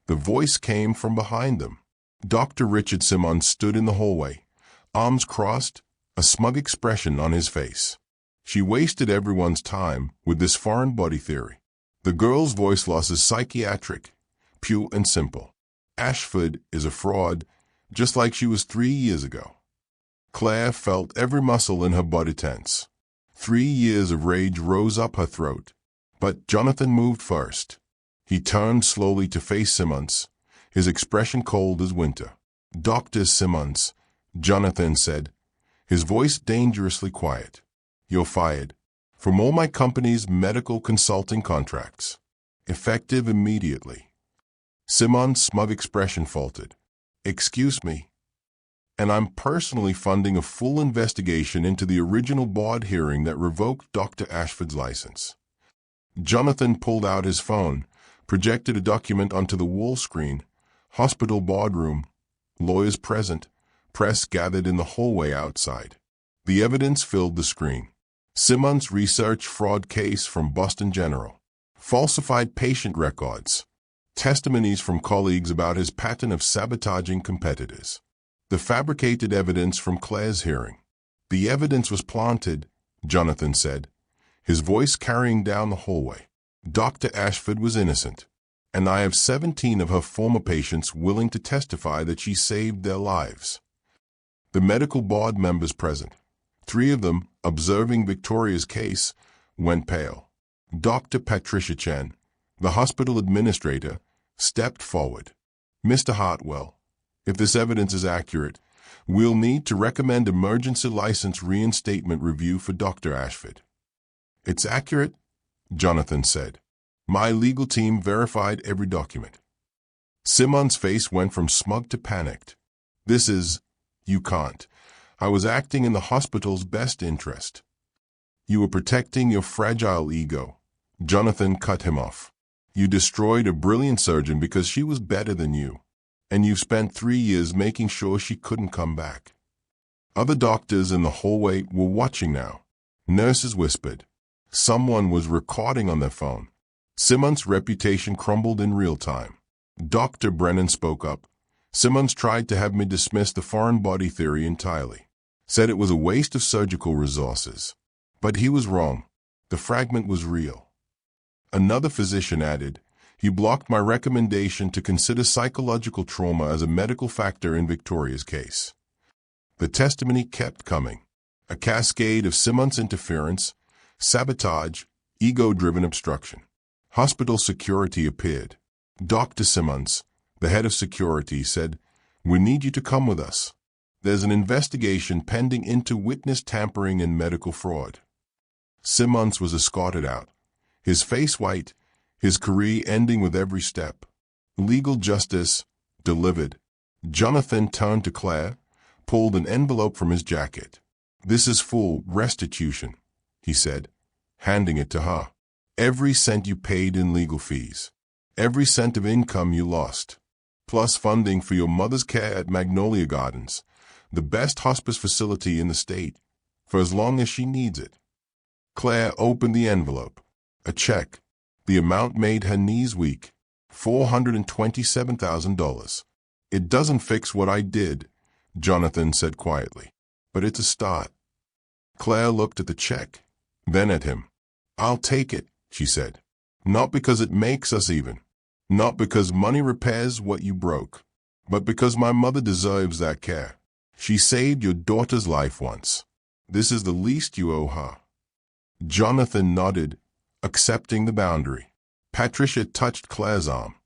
The voice came from behind them. Dr. Richard Simmons stood in the hallway, arms crossed, a smug expression on his face. "She wasted everyone's time with this foreign body theory. The girl's voice loss is psychiatric, pure and simple. Ashford is a fraud, just like she was 3 years ago." Claire felt every muscle in her body tense. 3 years of rage rose up her throat. But Jonathan moved first. He turned slowly to face Simmons, his expression cold as winter. "Dr. Simmons," Jonathan said, his voice dangerously quiet. "You're fired from all my company's medical consulting contracts, effective immediately." Simmons' smug expression faltered. "Excuse me. And I'm personally funding a full investigation into the original board hearing that revoked Dr. Ashford's license." Jonathan pulled out his phone, projected a document onto the wall screen. Hospital boardroom, lawyers present, press gathered in the hallway outside. The evidence filled the screen. Simmons' research fraud case from Boston General. Falsified patient records. Testimonies from colleagues about his pattern of sabotaging competitors. The fabricated evidence from Claire's hearing. "The evidence was planted," Jonathan said, his voice carrying down the hallway. "Dr. Ashford was innocent, and I have 17 of her former patients willing to testify that she saved their lives." The medical board members present, 3 of them observing Victoria's case, went pale. Dr. Patricia Chen, the hospital administrator, stepped forward. "Mr. Hartwell, if this evidence is accurate, we'll need to recommend emergency license reinstatement review for Dr. Ashford." "It's accurate," Jonathan said. "My legal team verified every document." Simmons' face went from smug to panicked. You can't. I was acting in the hospital's best interest." "You were protecting your fragile ego." Jonathan cut him off. "You destroyed a brilliant surgeon because she was better than you. And you've spent 3 years making sure she couldn't come back." Other doctors in the hallway were watching now. Nurses whispered. Someone was recording on their phone. Simmons' reputation crumbled in real time. Dr. Brennan spoke up. "Simmons tried to have me dismiss the foreign body theory entirely. Said it was a waste of surgical resources. But he was wrong. The fragment was real." Another physician added, "He blocked my recommendation to consider psychological trauma as a medical factor in Victoria's case." The testimony kept coming. A cascade of Simmons' interference, sabotage, ego-driven obstruction. Hospital security appeared. Dr. Simmons, the head of security, said, "We need you to come with us. There's an investigation pending into witness tampering and medical fraud. Simmons was escorted out, his face white, his career ending with every step. Legal justice, delivered. Jonathan turned to Claire, pulled an envelope from his jacket. "This is full restitution," he said, handing it to her. "Every cent you paid in legal fees. Every cent of income you lost. Plus funding for your mother's care at Magnolia Gardens, the best hospice facility in the state, for as long as she needs it." Claire opened the envelope. A check. The amount made her knees weak. $427,000. "It doesn't fix what I did," Jonathan said quietly, "but it's a start." Claire looked at the check, then at him. "I'll take it," she said. "Not because it makes us even. Not because money repairs what you broke, but because my mother deserves that care. She saved your daughter's life once. This is the least you owe her." Jonathan nodded, accepting the boundary. Patricia touched Claire's arm.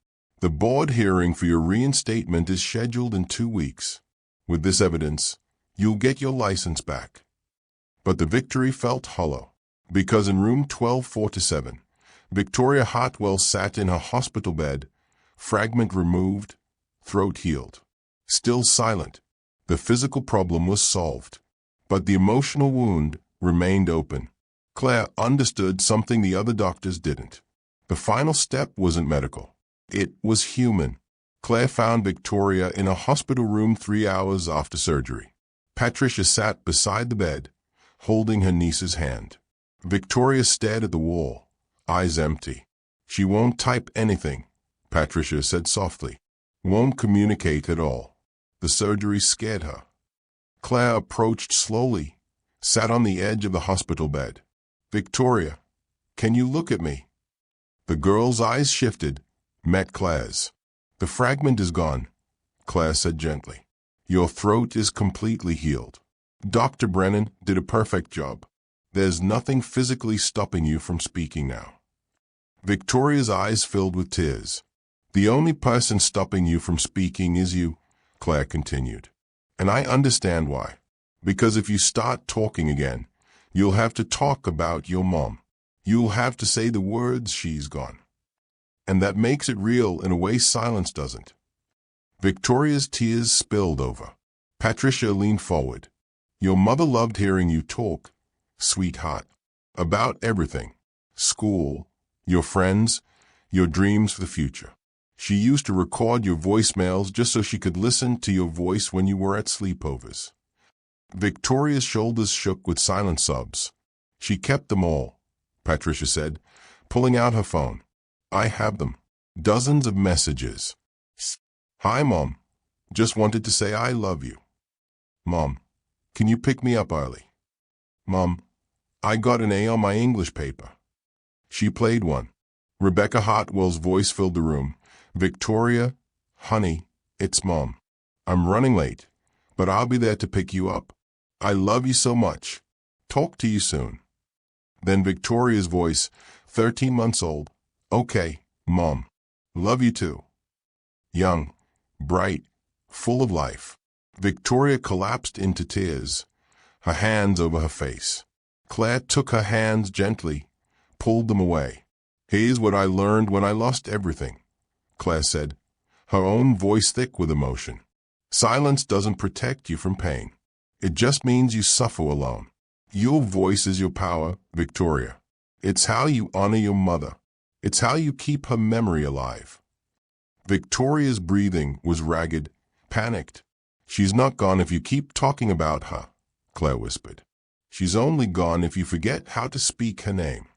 "The board hearing for your reinstatement is scheduled in 2 weeks. With this evidence, you'll get your license back." But the victory felt hollow, because in room 1247, Victoria Hartwell sat in her hospital bed, fragment removed, throat healed. Still silent, the physical problem was solved, but the emotional wound remained open. Claire understood something the other doctors didn't. The final step wasn't medical. It was human. Claire found Victoria in a hospital room 3 hours after surgery. Patricia sat beside the bed, holding her niece's hand. Victoria stared at the wall, eyes empty. "She won't type anything," Patricia said softly. "Won't communicate at all." The surgery scared her. Claire approached slowly, sat on the edge of the hospital bed. "Victoria, can you look at me?" The girl's eyes shifted, met Claire's. "The fragment is gone," Claire said gently. "Your throat is completely healed. Dr. Brennan did a perfect job. There's nothing physically stopping you from speaking now." Victoria's eyes filled with tears. "The only person stopping you from speaking is you," Claire continued. "And I understand why. Because if you start talking again, you'll have to talk about your mom. You'll have to say the words 'she's gone.' And that makes it real in a way silence doesn't." Victoria's tears spilled over. Patricia leaned forward. "Your mother loved hearing you talk, sweetheart, about everything. School, your friends, your dreams for the future. She used to record your voicemails just so she could listen to your voice when you were at sleepovers." Victoria's shoulders shook with silent sobs. "She kept them all," Patricia said, pulling out her phone. "I have them. Dozens of messages. 'Hi, Mom. Just wanted to say I love you. Mom, can you pick me up early? Mom, I got an A on my English paper.'" She played one. Rebecca Hartwell's voice filled the room. "Victoria, honey, it's Mom. I'm running late, but I'll be there to pick you up. I love you so much. Talk to you soon." Then Victoria's voice, 13 months old. "Okay, Mom. Love you too." Young, bright, full of life. Victoria collapsed into tears, her hands over her face. Claire took her hands gently, pulled them away. "Here's what I learned when I lost everything," Claire said, her own voice thick with emotion. "Silence doesn't protect you from pain. It just means you suffer alone. Your voice is your power, Victoria. It's how you honor your mother. It's how you keep her memory alive." Victoria's breathing was ragged, panicked. "She's not gone if you keep talking about her," Claire whispered. "She's only gone if you forget how to speak her name."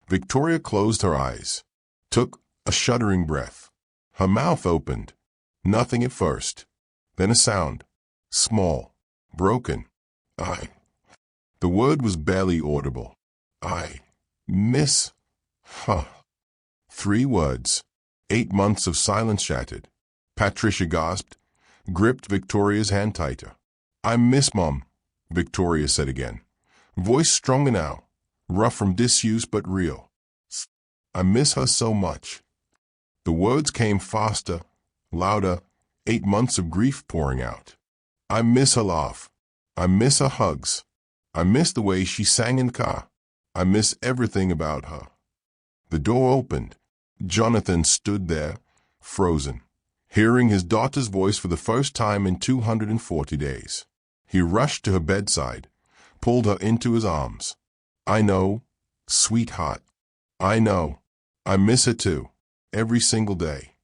Victoria closed her eyes, took a shuddering breath. Her mouth opened. Nothing at first. Then a sound. Small. Broken. "I." The word was barely audible. "I miss her." 3 words. 8 months of silence shattered. Patricia gasped, gripped Victoria's hand tighter. "I miss Mom," Victoria said again. Voice stronger now, rough from disuse but real. "I miss her so much." The words came faster, louder, 8 months of grief pouring out. I miss her laugh. I miss her hugs. I miss the way she sang in the car. I miss everything about her. The door opened. Jonathan stood there, frozen, hearing his daughter's voice for the first time in 240 days. He rushed to her bedside, pulled her into his arms. I know, sweetheart. I know. I miss her too, every single day.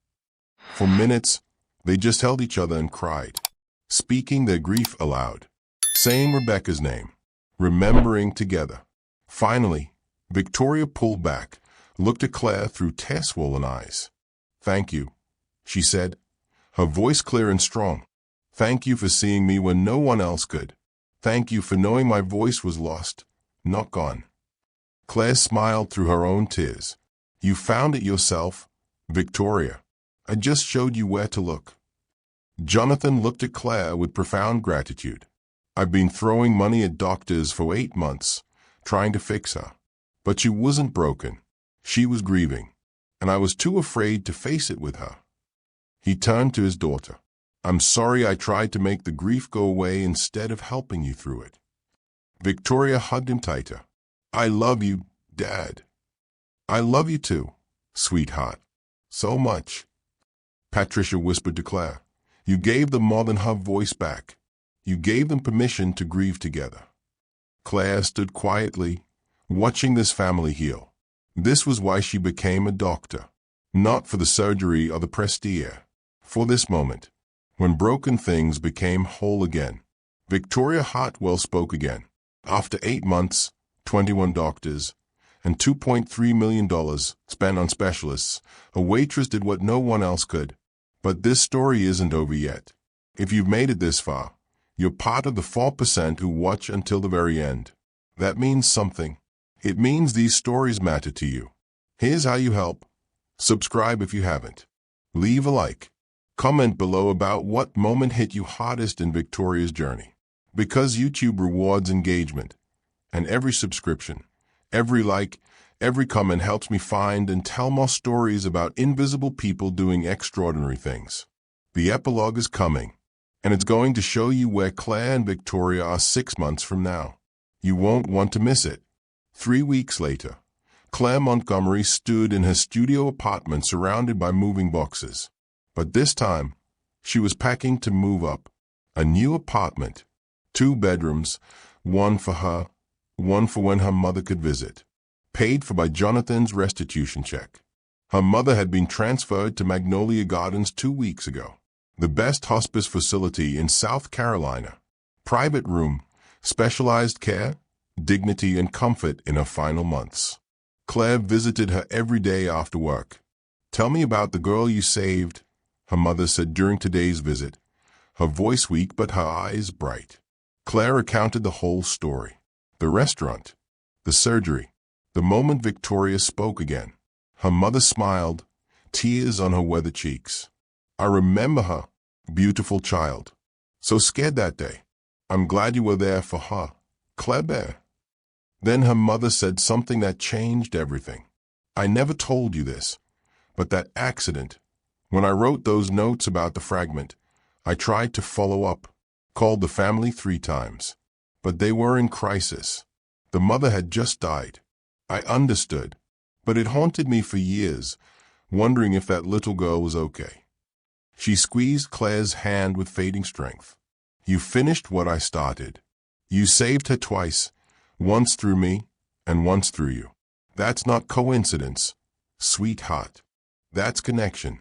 For minutes, they just held each other and cried, speaking their grief aloud, saying Rebecca's name, remembering together. Finally, Victoria pulled back, looked at Claire through tear-swollen eyes. Thank you, she said, her voice clear and strong. Thank you for seeing me when no one else could. Thank you for knowing my voice was lost, not gone. Claire smiled through her own tears. You found it yourself, Victoria. I just showed you where to look. Jonathan looked at Claire with profound gratitude. I've been throwing money at doctors for 8 months, trying to fix her. But she wasn't broken. She was grieving, and I was too afraid to face it with her. He turned to his daughter. I'm sorry I tried to make the grief go away instead of helping you through it. Victoria hugged him tighter. I love you, Dad. I love you too, sweetheart. So much. Patricia whispered to Claire. You gave them more than her voice back. You gave them permission to grieve together. Claire stood quietly, watching this family heal. This was why she became a doctor. Not for the surgery or the prestige. For this moment, when broken things became whole again. Victoria Hartwell spoke again. After 8 months, 21 doctors, and $2.3 million spent on specialists, a waitress did what no one else could. But this story isn't over yet. If you've made it this far, you're part of the 4% who watch until the very end. That means something. It means these stories matter to you. Here's how you help. Subscribe if you haven't. Leave a like. Comment below about what moment hit you hardest in Victoria's journey. Because YouTube rewards engagement. And every subscription, every like, every comment helps me find and tell more stories about invisible people doing extraordinary things. The epilogue is coming, and it's going to show you where Claire and Victoria are 6 months from now. You won't want to miss it. 3 weeks later, Claire Montgomery stood in her studio apartment surrounded by moving boxes. But this time, she was packing to move up. A new apartment, 2 bedrooms, one for her, one for when her mother could visit. Paid for by Jonathan's restitution check. Her mother had been transferred to Magnolia Gardens 2 weeks ago. The best hospice facility in South Carolina. Private room, specialized care, dignity and comfort in her final months. Claire visited her every day after work. Tell me about the girl you saved, her mother said during today's visit, her voice weak but her eyes bright. Claire recounted the whole story. The restaurant, the surgery, the moment Victoria spoke again. Her mother smiled, tears on her weathered cheeks. I remember her, beautiful child. So scared that day. I'm glad you were there for her, Claire. Then her mother said something that changed everything. I never told you this, but that accident, when I wrote those notes about the fragment, I tried to follow up, called the family 3 times. But they were in crisis. The mother had just died. I understood, but it haunted me for years, wondering if that little girl was okay. She squeezed Claire's hand with fading strength. You finished what I started. You saved her twice, once through me and once through you. That's not coincidence, sweetheart. That's connection.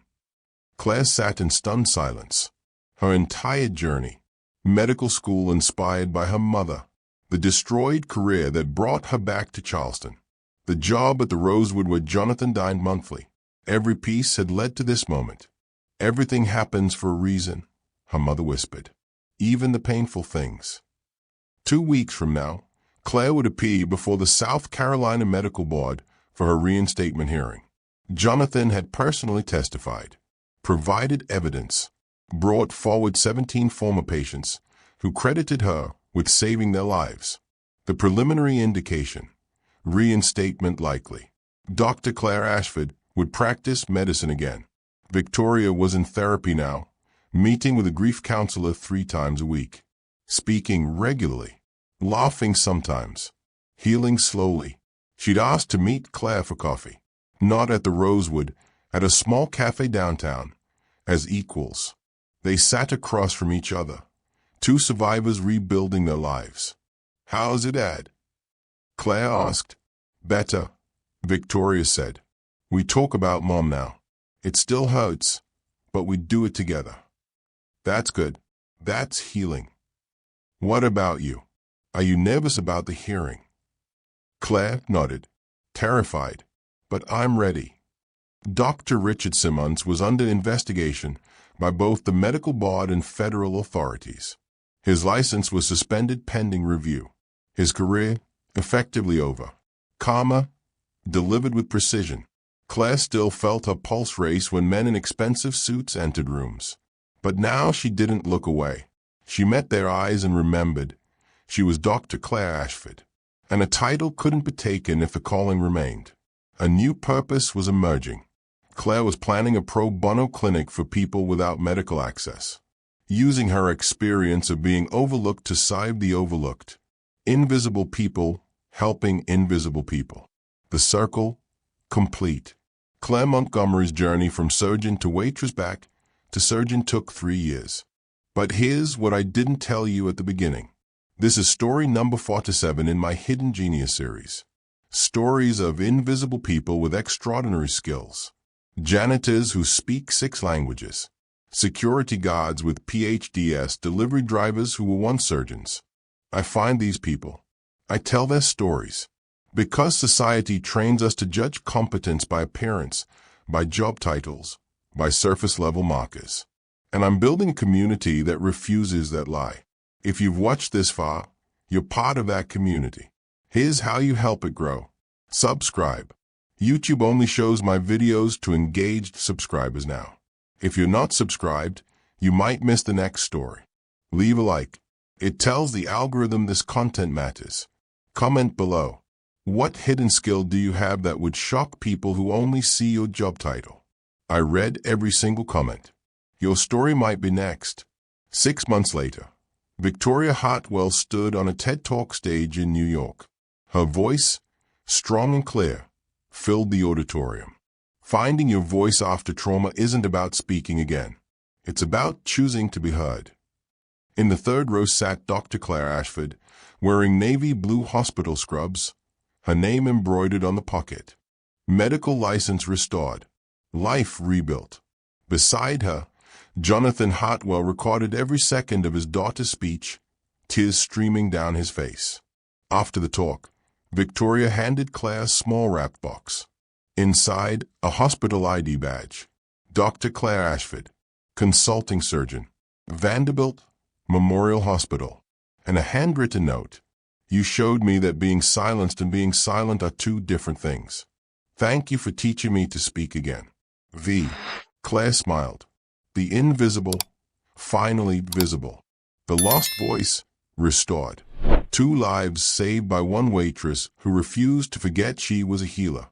Claire sat in stunned silence. Her entire journey, medical school inspired by her mother, the destroyed career that brought her back to Charleston, the job at the Rosewood where Jonathan dined monthly. Every piece had led to this moment. Everything happens for a reason, her mother whispered. Even the painful things. 2 weeks from now, Claire would appear before the South Carolina Medical Board for her reinstatement hearing. Jonathan had personally testified, provided evidence, brought forward 17 former patients who credited her with saving their lives. The preliminary indication, reinstatement likely. Dr. Claire Ashford would practice medicine again. Victoria was in therapy now, meeting with a grief counselor 3 times a week, speaking regularly, laughing sometimes, healing slowly. She'd asked to meet Claire for coffee, not at the Rosewood, at a small cafe downtown, as equals. They sat across from each other, 2 survivors rebuilding their lives. "How's it, Dad?" Claire asked. "Better," Victoria said. "We talk about Mom now. It still hurts, but we do it together." "That's good. That's healing." "What about you? Are you nervous about the hearing?" Claire nodded, terrified. "But I'm ready." Dr. Richard Simmons was under investigation by both the medical board and federal authorities. His license was suspended pending review. His career effectively over. Karma delivered with precision. Claire still felt her pulse race when men in expensive suits entered rooms. But now she didn't look away. She met their eyes and remembered. She was Dr. Claire Ashford. And a title couldn't be taken if the calling remained. A new purpose was emerging. Claire was planning a pro bono clinic for people without medical access, using her experience of being overlooked to save the overlooked. Invisible people helping invisible people. The circle complete. Claire Montgomery's journey from surgeon to waitress back to surgeon took 3 years. But here's what I didn't tell you at the beginning. This is story number 47 in my Hidden Genius series. Stories of invisible people with extraordinary skills. Janitors who speak 6 languages. Security guards with PhDs, delivery drivers who were once surgeons. I find these people. I tell their stories. Because society trains us to judge competence by appearance, by job titles, by surface-level markers. And I'm building a community that refuses that lie. If you've watched this far, you're part of that community. Here's how you help it grow. Subscribe. YouTube only shows my videos to engaged subscribers now. If you're not subscribed, you might miss the next story. Leave a like. It tells the algorithm this content matters. Comment below. What hidden skill do you have that would shock people who only see your job title? I read every single comment. Your story might be next. 6 months later, Victoria Hartwell stood on a TED Talk stage in New York. Her voice, strong and clear, filled the auditorium. Finding your voice after trauma isn't about speaking again. It's about choosing to be heard. In the 3rd row sat Dr. Claire Ashford, wearing navy blue hospital scrubs, her name embroidered on the pocket. Medical license restored. Life rebuilt. Beside her, Jonathan Hartwell recorded every second of his daughter's speech, tears streaming down his face. After the talk, Victoria handed Claire a small wrapped box. Inside, a hospital ID badge. Dr. Claire Ashford, consulting surgeon, Vanderbilt Memorial Hospital, and a handwritten note. You showed me that being silenced and being silent are 2 different things. Thank you for teaching me to speak again. V. Claire smiled. The invisible, finally visible. The lost voice, restored. 2 lives saved by one waitress who refused to forget she was a healer.